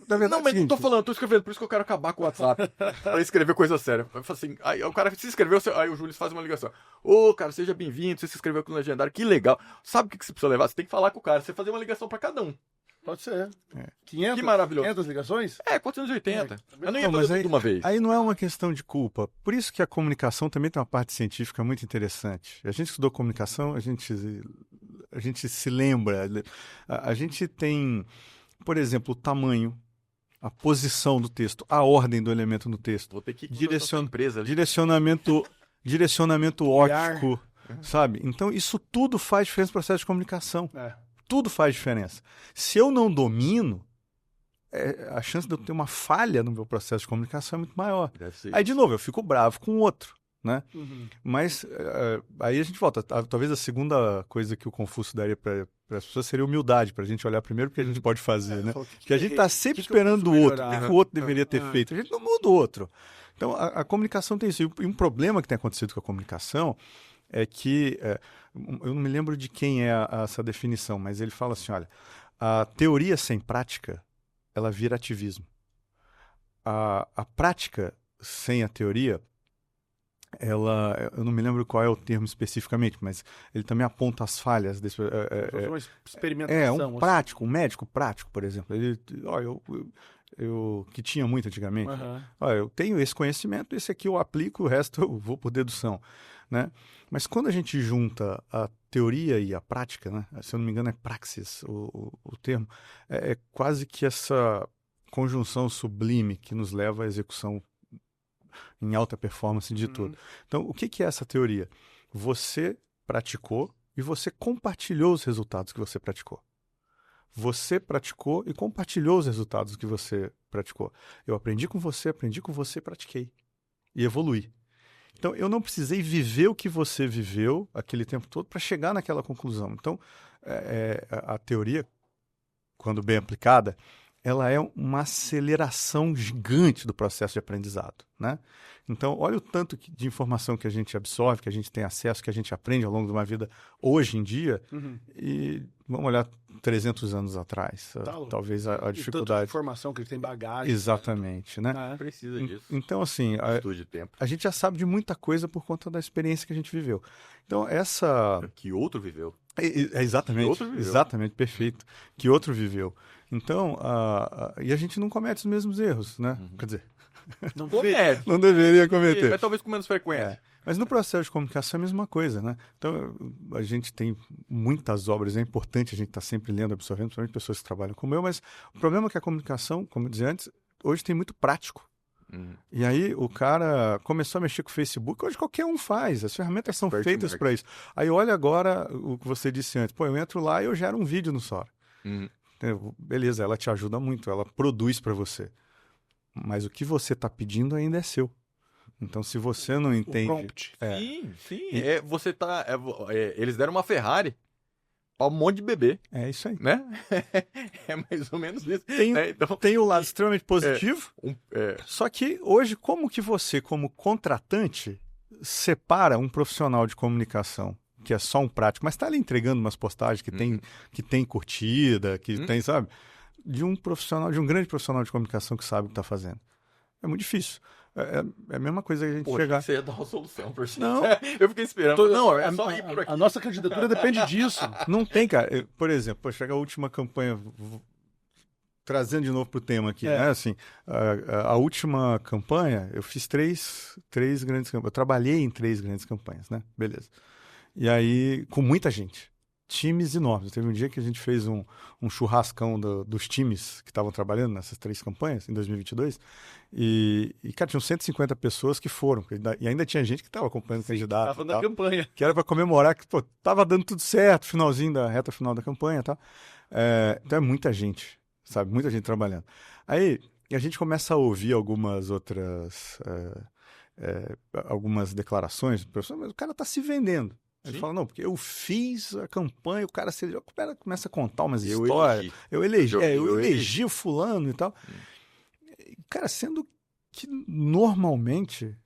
Na verdade, não, mas não tô falando, tô escrevendo, por isso que eu quero acabar com o WhatsApp. Pra escrever coisa séria. Eu falo assim, aí o cara se inscreveu, aí o Júlio faz uma ligação. Cara, seja bem-vindo, você se inscreveu aqui no Legendário, que legal. Sabe o que você precisa levar? Você tem que falar com o cara, você fazer uma ligação pra cada um. Pode ser. 500? Que maravilhoso. 500 ligações? 480. Eu não ia fazer tudo uma vez. Aí não é uma questão de culpa. Por isso que a comunicação também tem uma parte científica muito interessante. A gente estudou comunicação, a gente se lembra. A gente tem, por exemplo, o tamanho, a posição do texto, a ordem do elemento no texto. Vou ter que direcionamento óptico, sabe? Então, isso tudo faz diferença no processo de comunicação. Tudo faz diferença. Se eu não domino, a chance de eu ter uma falha no meu processo de comunicação é muito maior. Aí, de novo, eu fico bravo com o outro, né? Mas aí a gente volta. Talvez a segunda coisa que o Confúcio daria para as pessoas seria humildade, para a gente olhar primeiro o que a gente pode fazer, né? Porque a gente está sempre esperando do outro, o que o outro deveria ter feito. A gente não muda o outro. Então, a comunicação tem isso. E um problema que tem acontecido com a comunicação é que, eu não me lembro de quem é essa definição, mas ele fala assim, olha, a teoria sem prática, ela vira ativismo. A prática sem a teoria, eu não me lembro qual é o termo especificamente, mas ele também aponta as falhas. Uma experimentação. Um médico prático, por exemplo. Eu que tinha muito antigamente. Eu tenho esse conhecimento, esse aqui eu aplico, o resto eu vou por dedução, né? Mas quando a gente junta a teoria e a prática, né? Se eu não me engano é praxis o termo, é quase que essa conjunção sublime que nos leva à execução em alta performance de tudo. Então, o que é essa teoria? Você praticou e você compartilhou os resultados que você praticou. Você praticou e compartilhou os resultados que você praticou. Eu aprendi com você, pratiquei e evoluí. Então, eu não precisei viver o que você viveu aquele tempo todo para chegar naquela conclusão. Então, a teoria, quando bem aplicada, ela é uma aceleração gigante do processo de aprendizado, né? Então, olha o tanto de informação que a gente absorve, que a gente tem acesso, que a gente aprende ao longo de uma vida hoje em dia, e vamos olhar 300 anos atrás, talvez a dificuldade. Tanta informação que ele tem bagagem. Exatamente, né? Precisa disso. Então, assim, Estudo de tempo. a gente já sabe de muita coisa por conta da experiência que a gente viveu. Então, Que outro viveu. Exatamente, Que outro viveu. Exatamente, perfeito. Que outro viveu. Então, e a gente não comete os mesmos erros, né? Quer dizer, não deveria cometer. Mas talvez com menos frequência. Mas no processo de comunicação é a mesma coisa, né? Então, a gente tem muitas obras, é importante a gente estar sempre lendo, absorvendo, principalmente pessoas que trabalham como eu, mas o problema é que a comunicação, como eu dizia antes, hoje tem muito prático. E aí o cara começou a mexer com o Facebook, hoje qualquer um faz, as ferramentas são feitas para isso. Aí olha agora o que você disse antes, eu entro lá e eu gero um vídeo no Sora. Beleza, ela te ajuda muito, ela produz para você. mas o que você está pedindo ainda é seu. Então, se você não entende... prompt. Sim. Você tá... eles deram uma Ferrari para um monte de bebê, É isso aí. né? É mais ou menos isso. Então, Tem o lado extremamente positivo, é, só que hoje, como que você, como contratante, separa um profissional de comunicação, que é só um prático, mas está ali entregando umas postagens que tem curtida, que tem, sabe? De um profissional, de um grande profissional de comunicação que sabe o que está fazendo. É muito difícil. É a mesma coisa que a gente Pô, chegar... você ia dar uma solução, por si. Não. Eu fiquei esperando. Não, é só ir por aqui. A nossa candidatura depende disso. Não tem, cara. Por exemplo, chega a última campanha, trazendo de novo para o tema aqui, né? Assim, a última campanha, eu fiz três grandes campanhas. Eu trabalhei em 3 grandes campanhas, né? Beleza. E aí, com muita gente. Times enormes. Teve um dia que a gente fez um churrascão dos times que estavam trabalhando nessas 3 campanhas, em 2022. E cara, tinham 150 pessoas que foram. E ainda tinha gente que estava acompanhando o candidato. Estava na campanha. Que era para comemorar que estava dando tudo certo, finalzinho da reta final da campanha e tal. Então é muita gente, sabe? Muita gente trabalhando. Aí a gente começa a ouvir algumas outras... algumas declarações. Mas o cara está se vendendo. Ele fala, não, porque eu fiz a campanha, o cara começa a contar umas histórias. Eu elegi o fulano e tal. Cara, sendo que normalmente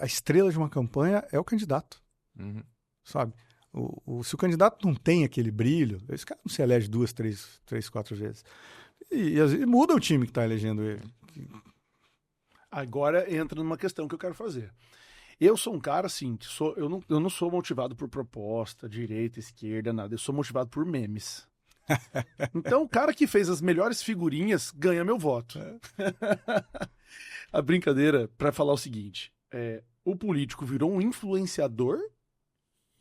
a estrela de uma campanha é o candidato, sabe? Se o candidato não tem aquele brilho, esse cara não se elege 2, 3, 4 vezes. E às vezes muda o time que está elegendo ele. Agora entra numa questão que eu quero fazer. Eu sou um cara, assim, que eu não sou motivado por proposta, direita, esquerda, nada. Eu sou motivado por memes. Então, o cara que fez as melhores figurinhas ganha meu voto. A brincadeira, para falar o seguinte, o político virou um influenciador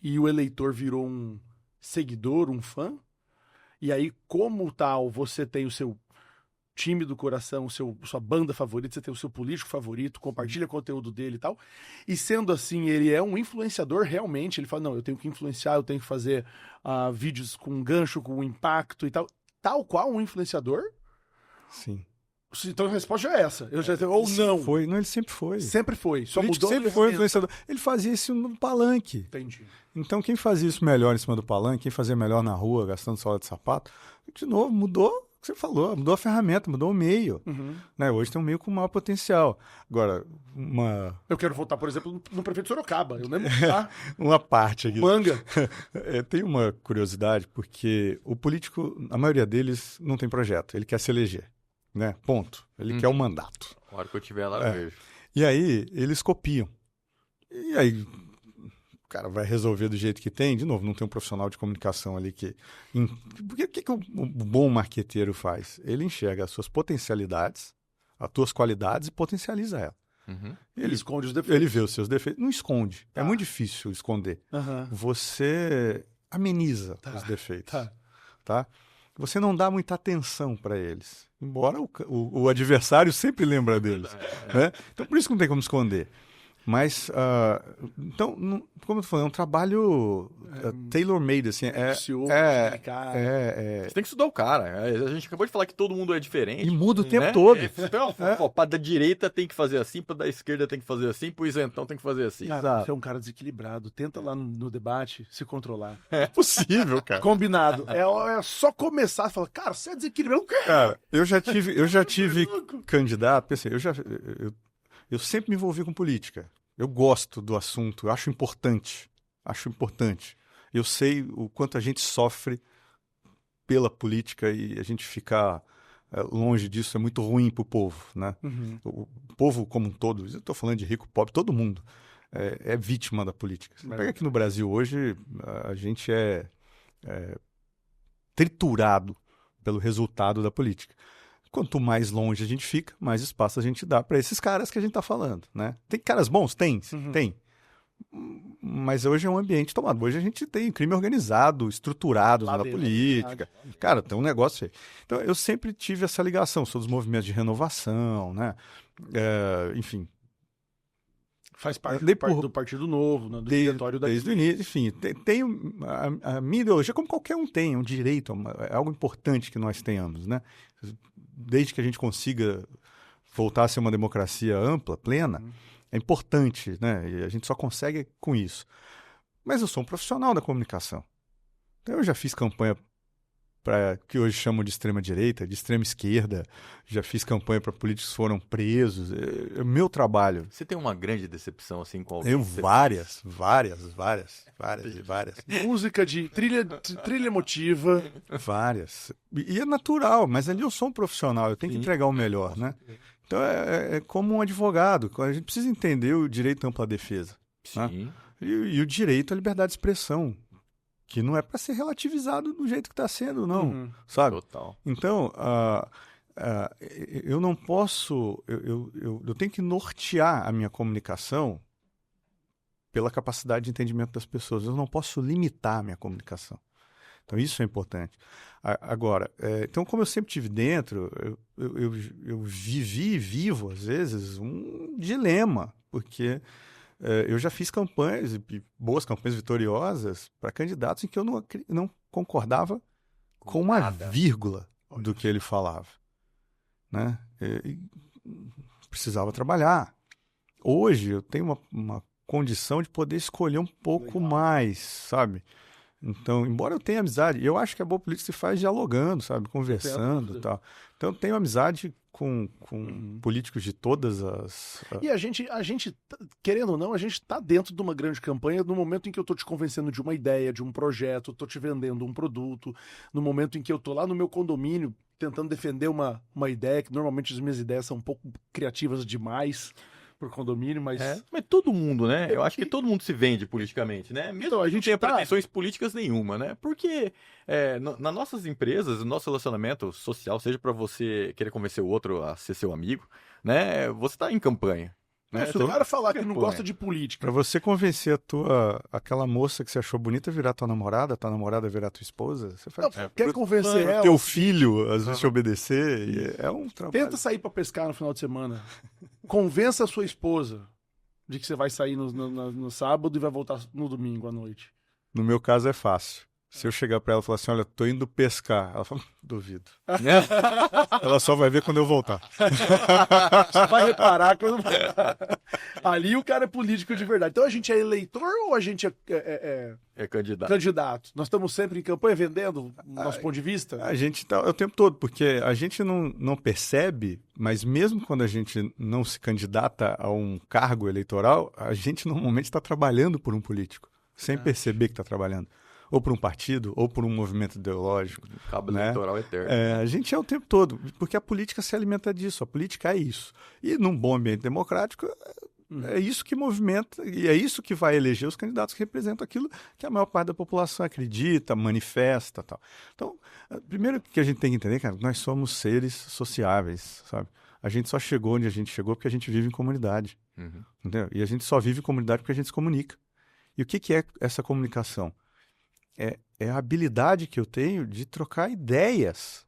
e o eleitor virou um seguidor, um fã. E aí, como tal, você tem o seu time do coração, sua banda favorita, você tem o seu político favorito, compartilha conteúdo dele e tal. E sendo assim, ele é um influenciador realmente. Ele fala, não, eu tenho que influenciar, eu tenho que fazer vídeos com gancho, com impacto e tal. Tal qual um influenciador. Sim. Então a resposta já é essa. Ou não. Ele sempre foi. Sempre foi. Só Político mudou. sempre foi influenciador. Ele fazia isso no palanque. Entendi. Então, quem fazia isso melhor em cima do palanque, quem fazia melhor na rua, gastando sola de sapato, de novo, mudou o que você falou, mudou a ferramenta, mudou o meio. Né? Hoje tem um meio com maior potencial. Agora, eu quero votar, por exemplo, no prefeito Sorocaba. Eu lembro uma parte aqui. Manga. Tem uma curiosidade, porque o político, a maioria deles não tem projeto, ele quer se eleger. Né? Ponto. Ele quer o mandato. A hora que eu estiver lá, eu vejo. E aí, eles copiam. E aí, o cara vai resolver do jeito que tem. De novo, não tem um profissional de comunicação ali que... Porque o que o bom marqueteiro faz? Ele enxerga as suas potencialidades, as tuas qualidades e potencializa ela. Ele esconde os defeitos. Ele vê os seus defeitos. Não esconde. É muito difícil esconder. Você ameniza os defeitos. Tá? Você não dá muita atenção para eles. Embora o adversário sempre lembra deles. Né? Então, por isso que não tem como esconder. Mas, então, como eu falei, é um trabalho tailor-made, assim. Você tem que estudar o cara. A gente acabou de falar que todo mundo é diferente. E muda o tempo todo. Então, para da direita tem que fazer assim, para da esquerda tem que fazer assim, pro isentão tem que fazer assim. Você é um cara desequilibrado. Tenta lá no debate se controlar. É possível, cara. Combinado. É só começar e falar, cara, você é desequilibrado. Cara, eu já tive candidato, pensei, eu sempre me envolvi com política. Eu gosto do assunto, eu acho importante. Eu sei o quanto a gente sofre pela política e a gente ficar longe disso é muito ruim para o povo, né? O povo como um todo, eu estou falando de rico, pobre, todo mundo é vítima da política. Você pega aqui no Brasil hoje, a gente é triturado pelo resultado da política. Quanto mais longe a gente fica, mais espaço a gente dá para esses caras que a gente está falando, né? Tem caras bons? Tem. Mas hoje é um ambiente tomado. Hoje a gente tem crime organizado, estruturado na política. Cara, tem um negócio aí. Então, eu sempre tive essa ligação. Sou dos movimentos de renovação, né? Enfim. Faz parte do Partido Novo, né? Do diretório daqui. Desde o início. Enfim, tem a minha ideologia, como qualquer um tem, é um direito, é algo importante que nós tenhamos, né? Desde que a gente consiga voltar a ser uma democracia ampla, plena, é importante, né? E a gente só consegue com isso. Mas eu sou um profissional da comunicação. Então eu já fiz campanha para que hoje chamam de extrema-direita, de extrema-esquerda, já fiz campanha para políticos que foram presos. É o meu trabalho. Você tem uma grande decepção, assim, com alguém? Eu várias. Música de trilha emotiva. Várias. E é natural, mas ali eu sou um profissional, eu tenho que entregar o melhor, né? Então é como um advogado, a gente precisa entender o direito à ampla defesa. Sim. Né? E o direito à liberdade de expressão, que não é para ser relativizado do jeito que está sendo, não, sabe? Total. Então, eu não posso, eu tenho que nortear a minha comunicação pela capacidade de entendimento das pessoas. Eu não posso limitar a minha comunicação. Então, isso é importante. Agora, então, como eu sempre estive dentro, eu vivi e vivo, às vezes, um dilema, porque eu já fiz campanhas, boas campanhas vitoriosas, para candidatos em que eu não concordava com uma vírgula do que ele falava. Né? E precisava trabalhar. Hoje, eu tenho uma condição de poder escolher um pouco mais, sabe? Então, embora eu tenha amizade, eu acho que a boa política se faz dialogando, sabe? Conversando e tal. Então, eu tenho amizade com políticos de todas as... E a gente, querendo ou não, a gente tá dentro de uma grande campanha no momento em que eu tô te convencendo de uma ideia, de um projeto, tô te vendendo um produto, no momento em que eu tô lá no meu condomínio tentando defender uma ideia, que normalmente as minhas ideias são um pouco criativas demais por condomínio, mas... Mas todo mundo, né? Eu acho que todo mundo se vende politicamente, né? Mesmo Então, a que não gente tenha tá... pretensões políticas nenhuma, né? Porque nas nossas empresas, no nosso relacionamento social, seja para você querer convencer o outro a ser seu amigo, né? Você tá em campanha. Né? Se o cara falar que não gosta de política... Pra você convencer aquela moça que você achou bonita virar tua namorada virar tua esposa, você faz... Quer convencer ela... Teu filho, às vezes, te obedecer, é um trabalho. Tenta sair pra pescar no final de semana. Convença a sua esposa de que você vai sair no sábado e vai voltar no domingo à noite. No meu caso é fácil. Se eu chegar pra ela e falar assim, olha, tô indo pescar, ela fala, duvido. Ela só vai ver quando eu voltar. Você vai reparar quando... Ali o cara é político de verdade. Então a gente é eleitor ou a gente é candidato? Candidato. Nós estamos sempre em campanha vendendo nosso ponto de vista? A gente tá o tempo todo, porque a gente não percebe, mas mesmo quando a gente não se candidata a um cargo eleitoral, a gente normalmente está trabalhando por um político, sem perceber que está trabalhando. Ou por um partido, ou por um movimento ideológico. Cabo né? eleitoral eterno. A gente é o tempo todo, porque a política se alimenta disso, a política é isso. E num bom ambiente democrático, é isso que movimenta, e é isso que vai eleger os candidatos que representam aquilo que a maior parte da população acredita, manifesta e tal. Então, primeiro que a gente tem que entender, cara, nós somos seres sociáveis, sabe? A gente só chegou onde a gente chegou porque a gente vive em comunidade. Entendeu? E a gente só vive em comunidade porque a gente se comunica. E o que é essa comunicação? É a habilidade que eu tenho de trocar ideias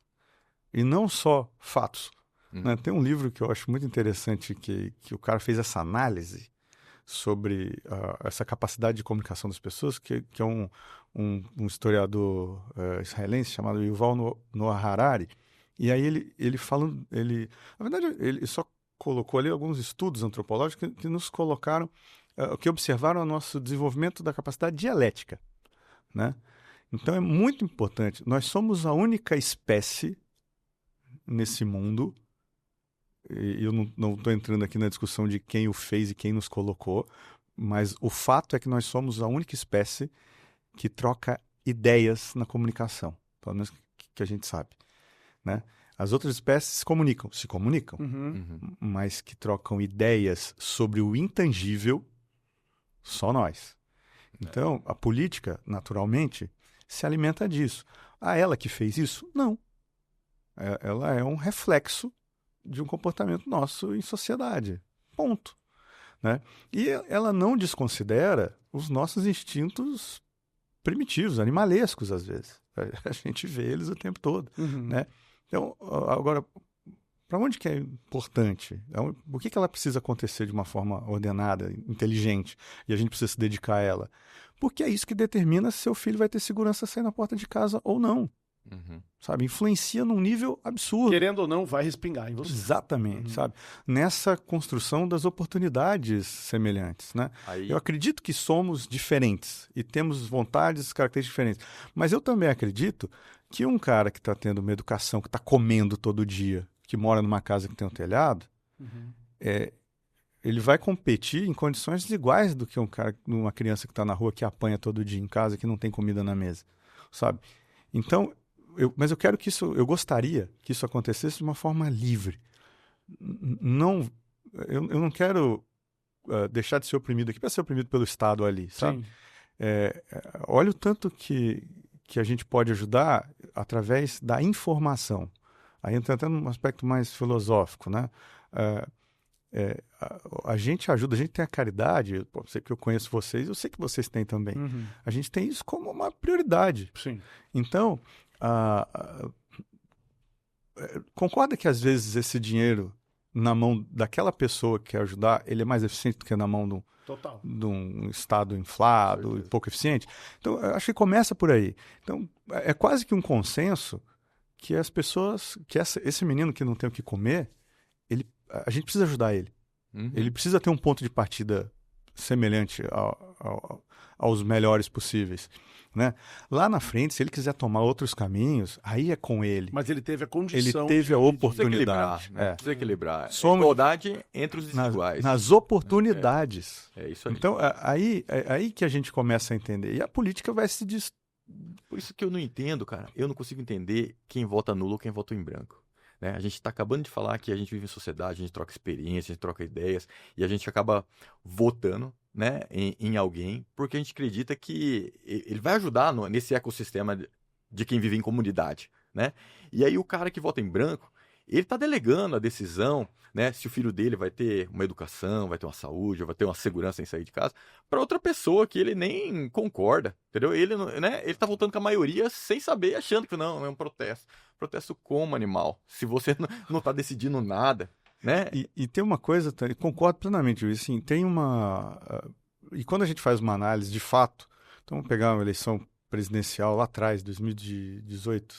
e não só fatos. Né? Tem um livro que eu acho muito interessante que o cara fez essa análise sobre essa capacidade de comunicação das pessoas, que é um historiador israelense chamado Yuval Noah Harari. E aí ele falando... Na verdade, ele só colocou ali alguns estudos antropológicos que nos colocaram, que observaram o nosso desenvolvimento da capacidade dialética. Né? Então é muito importante. Nós somos a única espécie nesse mundo, e eu não estou entrando aqui na discussão de quem o fez e quem nos colocou, mas o fato é que nós somos a única espécie que troca ideias na comunicação, pelo menos que a gente sabe. Né? As outras espécies se comunicam, mas que trocam ideias sobre o intangível, só nós. Então, a política, naturalmente, se alimenta disso. Ela que fez isso? Não. Ela é um reflexo de um comportamento nosso em sociedade. Ponto. Né? E ela não desconsidera os nossos instintos primitivos, animalescos, às vezes. A gente vê eles o tempo todo. Né? Então, agora, para onde que é importante? Por que ela precisa acontecer de uma forma ordenada, inteligente, e a gente precisa se dedicar a ela? Porque é isso que determina se seu filho vai ter segurança sair na porta de casa ou não. Sabe? Influencia num nível absurdo. Querendo ou não, vai respingar em você. Exatamente, sabe? Nessa construção das oportunidades semelhantes, né? Eu acredito que somos diferentes e temos vontades e características diferentes. Mas eu também acredito que um cara que está tendo uma educação, que está comendo todo dia, que mora numa casa que tem um telhado, ele vai competir em condições iguais do que uma criança que está na rua, que apanha todo dia em casa, que não tem comida na mesa, sabe? Então, mas eu quero que eu gostaria que isso acontecesse de uma forma livre. Eu não quero deixar de ser oprimido aqui para ser oprimido pelo Estado ali, sabe? Olha o tanto que a gente pode ajudar através da informação. Aí entra até num aspecto mais filosófico, né? A gente ajuda, a gente tem a caridade, eu sei que eu conheço vocês, eu sei que vocês têm também. A gente tem isso como uma prioridade. Sim. Então, concorda que às vezes esse dinheiro na mão daquela pessoa que quer ajudar, ele é mais eficiente do que na mão de um Estado inflado e pouco eficiente? Então, eu acho que começa por aí. Então, é quase que um consenso que as pessoas, que esse menino que não tem o que comer, a gente precisa ajudar ele. Ele precisa ter um ponto de partida semelhante aos melhores possíveis, né? Lá na frente, se ele quiser tomar outros caminhos, aí é com ele. Mas ele teve a condição. Ele teve a oportunidade. Precisa equilibrar. Igualdade entre os desiguais. Nas oportunidades. É isso aí. Então, aí que a gente começa a entender. E a política vai se... Por isso que eu não entendo, cara. Eu não consigo entender quem vota nulo ou quem vota em branco. Né? A gente está acabando de falar que a gente vive em sociedade, a gente troca experiência, a gente troca ideias e a gente acaba votando, né, em alguém porque a gente acredita que ele vai ajudar nesse ecossistema de quem vive em comunidade, né? E aí o cara que vota em branco, ele está delegando a decisão, né, se o filho dele vai ter uma educação, vai ter uma saúde, vai ter uma segurança em sair de casa, para outra pessoa que ele nem concorda, entendeu? Ele está votando com a maioria sem saber, achando que não é um protesto. Protesto como animal, se você não está decidindo nada, né? E tem uma coisa, concordo plenamente, assim, tem uma... E quando a gente faz uma análise de fato, então vamos pegar uma eleição presidencial lá atrás, 2018,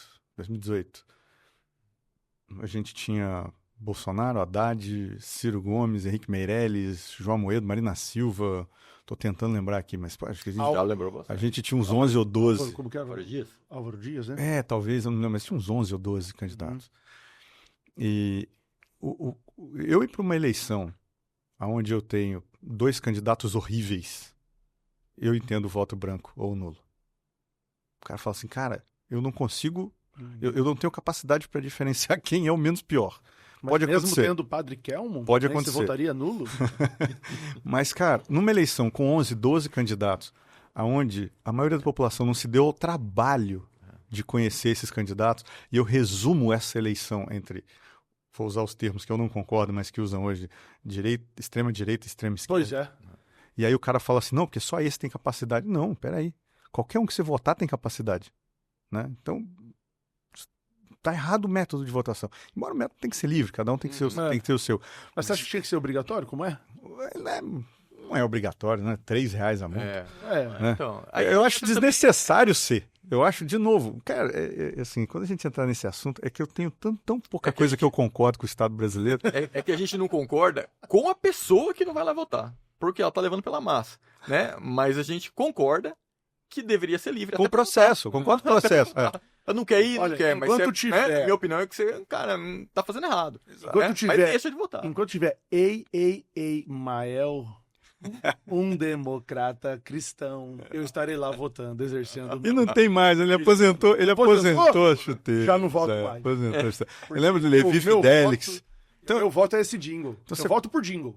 a gente tinha Bolsonaro, Haddad, Ciro Gomes, Henrique Meirelles, João Amoedo, Marina Silva, estou tentando lembrar aqui, mas acho que a gente tinha uns 11 ou 12. Como que é? Álvaro Dias? Álvaro Dias, né? Talvez, eu não lembro, mas tinha uns 11 ou 12 candidatos. E eu ir para uma eleição onde eu tenho 2 candidatos horríveis, eu entendo o voto branco ou nulo. O cara fala assim, cara, eu não consigo, eu não tenho capacidade para diferenciar quem é o menos pior. Mas pode mesmo acontecer. Tendo o Padre Kelmon, pode acontecer. Você votaria nulo? Mas, cara, numa eleição com 11, 12 candidatos, onde a maioria da população não se deu ao trabalho de conhecer esses candidatos, e eu resumo essa eleição entre, vou usar os termos que eu não concordo, mas que usam hoje, extrema direita e extrema esquerda. Pois é. E aí o cara fala assim, não, porque só esse tem capacidade. Não, peraí. Qualquer um que você votar tem capacidade, né? Então... Está errado o método de votação. Embora o método tem que ser livre, cada um tem que ter o seu. Mas você acha que tinha que ser obrigatório? Como é? Não é obrigatório, né? R$3 a multa. Né? Então, eu acho desnecessário ser. Eu acho, de novo, cara, assim, quando a gente entrar nesse assunto, é que eu tenho tão pouca coisa que eu concordo com o Estado brasileiro. É que a gente não concorda com a pessoa que não vai lá votar, porque ela está levando pela massa, né? Mas a gente concorda que deveria ser livre. Com o processo, concordo com o processo. Eu não quero ir, não quer, mas tiver... minha opinião é que você, cara, tá fazendo errado. Enquanto mas deixa de votar. Enquanto tiver Mael, um democrata cristão, eu estarei lá votando, exercendo. E não tem mais, ele aposentou a chuteira. Já não voto mais. Aposentou. Eu lembro de Levi Fidelix. Então, eu voto é esse jingle. Então, eu voto por jingle.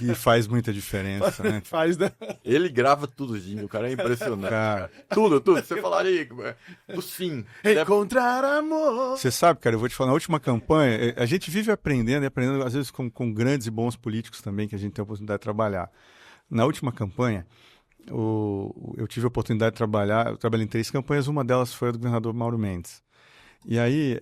E faz muita diferença, né? Faz, né? Ele grava tudo, jingle, o cara é impressionante. Cara. Tudo. Você falaria do sim. Encontrar amor. Você sabe, cara, eu vou te falar, na última campanha, a gente vive aprendendo, às vezes com grandes e bons políticos também, que a gente tem a oportunidade de trabalhar. Na última campanha, eu tive a oportunidade de trabalhar, eu trabalhei em 3 campanhas, uma delas foi a do governador Mauro Mendes. E aí,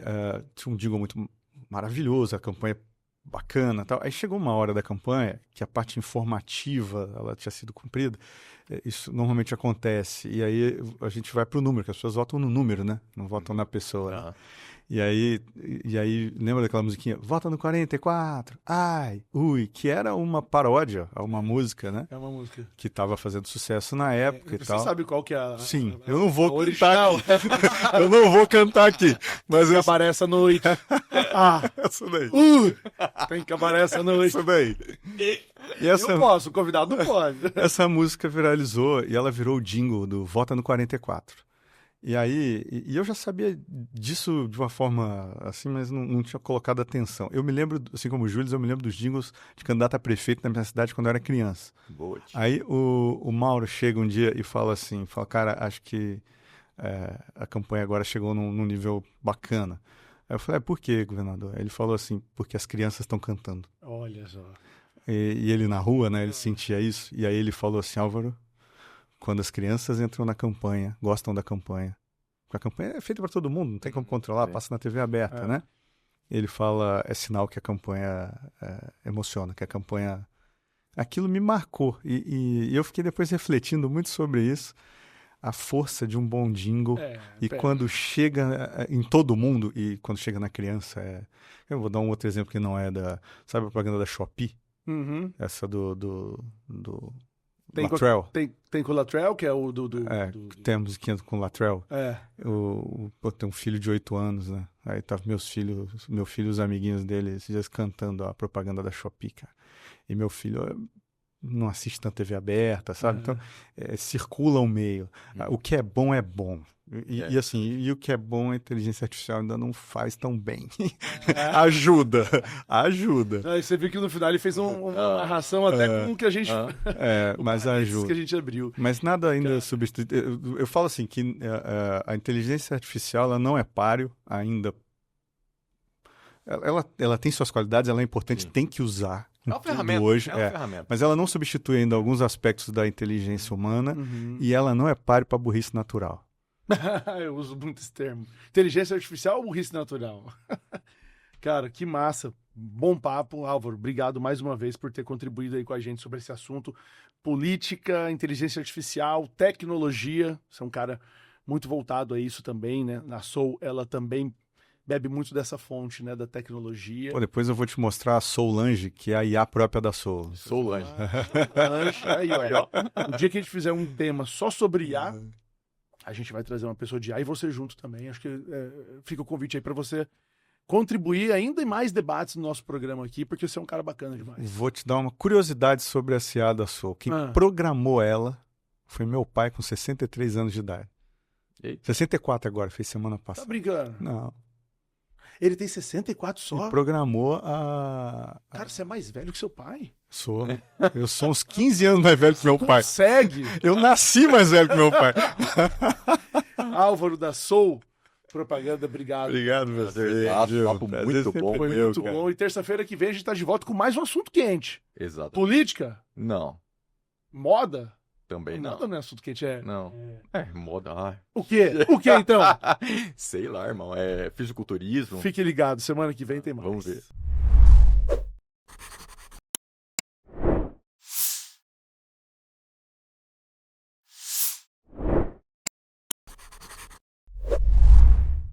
tinha um jingle muito maravilhoso, a campanha bacana, tal. Aí chegou uma hora da campanha que a parte informativa ela tinha sido cumprida isso normalmente acontece. E aí a gente vai pro número, que as pessoas votam no número, né? Não votam na pessoa. Né? E aí, lembra daquela musiquinha? Vota no 44, ai, ui, que era uma paródia a uma música, né? É uma música. Que estava fazendo sucesso na época e tal. Você sabe qual que é a... Sim, eu não vou original. Eu não vou cantar aqui. Mas que aparece à noite. Essa daí. Tem que aparecer à noite. Essa daí. E essa, eu posso, o convidado não pode. Essa música viralizou e ela virou o jingle do Vota no 44. E aí, eu já sabia disso de uma forma assim, mas não tinha colocado atenção. Eu me lembro, assim como o Júlio, eu me lembro dos jingles de candidato a prefeito na minha cidade quando eu era criança. Boa. Aí o Mauro chega um dia e fala assim, cara, acho que a campanha agora chegou num nível bacana. Aí eu falei, por quê, governador? Aí ele falou assim, porque as crianças estão cantando. Olha só. E ele na rua, né, ele sentia isso. E aí ele falou assim, Álvaro, quando as crianças entram na campanha, gostam da campanha, porque a campanha é feita para todo mundo, não tem como controlar, passa na TV aberta, né? Ele fala, é sinal que a campanha emociona, que a campanha... Aquilo me marcou, e eu fiquei depois refletindo muito sobre isso, a força de um bom jingle, quando chega em todo mundo, e quando chega na criança, eu vou dar um outro exemplo que não é sabe a propaganda da Shopee? Uhum. Essa do Latrell. Tem com o Latrell, que é o tem a musiquinha com o Latrell. Tem um filho de 8 anos, né? Aí tá meu filho e os amiguinhos dele esses dias cantando a propaganda da Shopee, cara. E meu filho não assiste tanta TV aberta, sabe? Então, circula o meio. O que é bom é bom. E assim, o que é bom a inteligência artificial ainda não faz tão bem. Ajuda. Aí você viu que no final ele fez uma narração até com o que a gente... mas ajuda. que a gente abriu. Mas nada ainda substitui... Eu falo assim, que a inteligência artificial ela não é páreo ainda. Ela tem suas qualidades, ela é importante, tem que usar. É uma ferramenta. Hoje, uma ferramenta. Mas ela não substitui ainda alguns aspectos da inteligência humana e ela não é páreo para burrice natural. Eu uso muito esse termo. Inteligência artificial ou burrice natural? Cara, que massa. Bom papo, Álvaro. Obrigado mais uma vez por ter contribuído aí com a gente sobre esse assunto. Política, inteligência artificial, tecnologia. Você é um cara muito voltado a isso também, né? Na Soul, ela também bebe muito dessa fonte, né? Da tecnologia. Depois eu vou te mostrar a Solange, que é a IA própria da Soul. Solange. Aí, ó. O dia que a gente fizer um tema só sobre IA, a gente vai trazer uma pessoa de IA e você junto também. Acho que fica o convite aí para você contribuir ainda em mais debates no nosso programa aqui, porque você é um cara bacana demais. Vou te dar uma curiosidade sobre a IA da Soul. Quem programou ela foi meu pai com 63 anos de idade. Eita. 64 agora, fez semana passada. Tá brincando? Não. Ele tem 64 só? Ele programou a... Cara, você é mais velho que seu pai? Sou. Eu sou uns 15 anos mais velho que meu pai. Consegue? Eu nasci mais velho que meu pai. Álvaro da Soul Propaganda, obrigado. Obrigado, meu papo muito bom. Foi muito bom. E terça-feira que vem a gente tá de volta com mais um assunto quente. Exato. Política? Não. Moda? Também não. Moda não é assunto quente, Não. Moda. O quê? O quê, então? Sei lá, irmão. É fisiculturismo. Fique ligado, semana que vem tem mais. Vamos ver.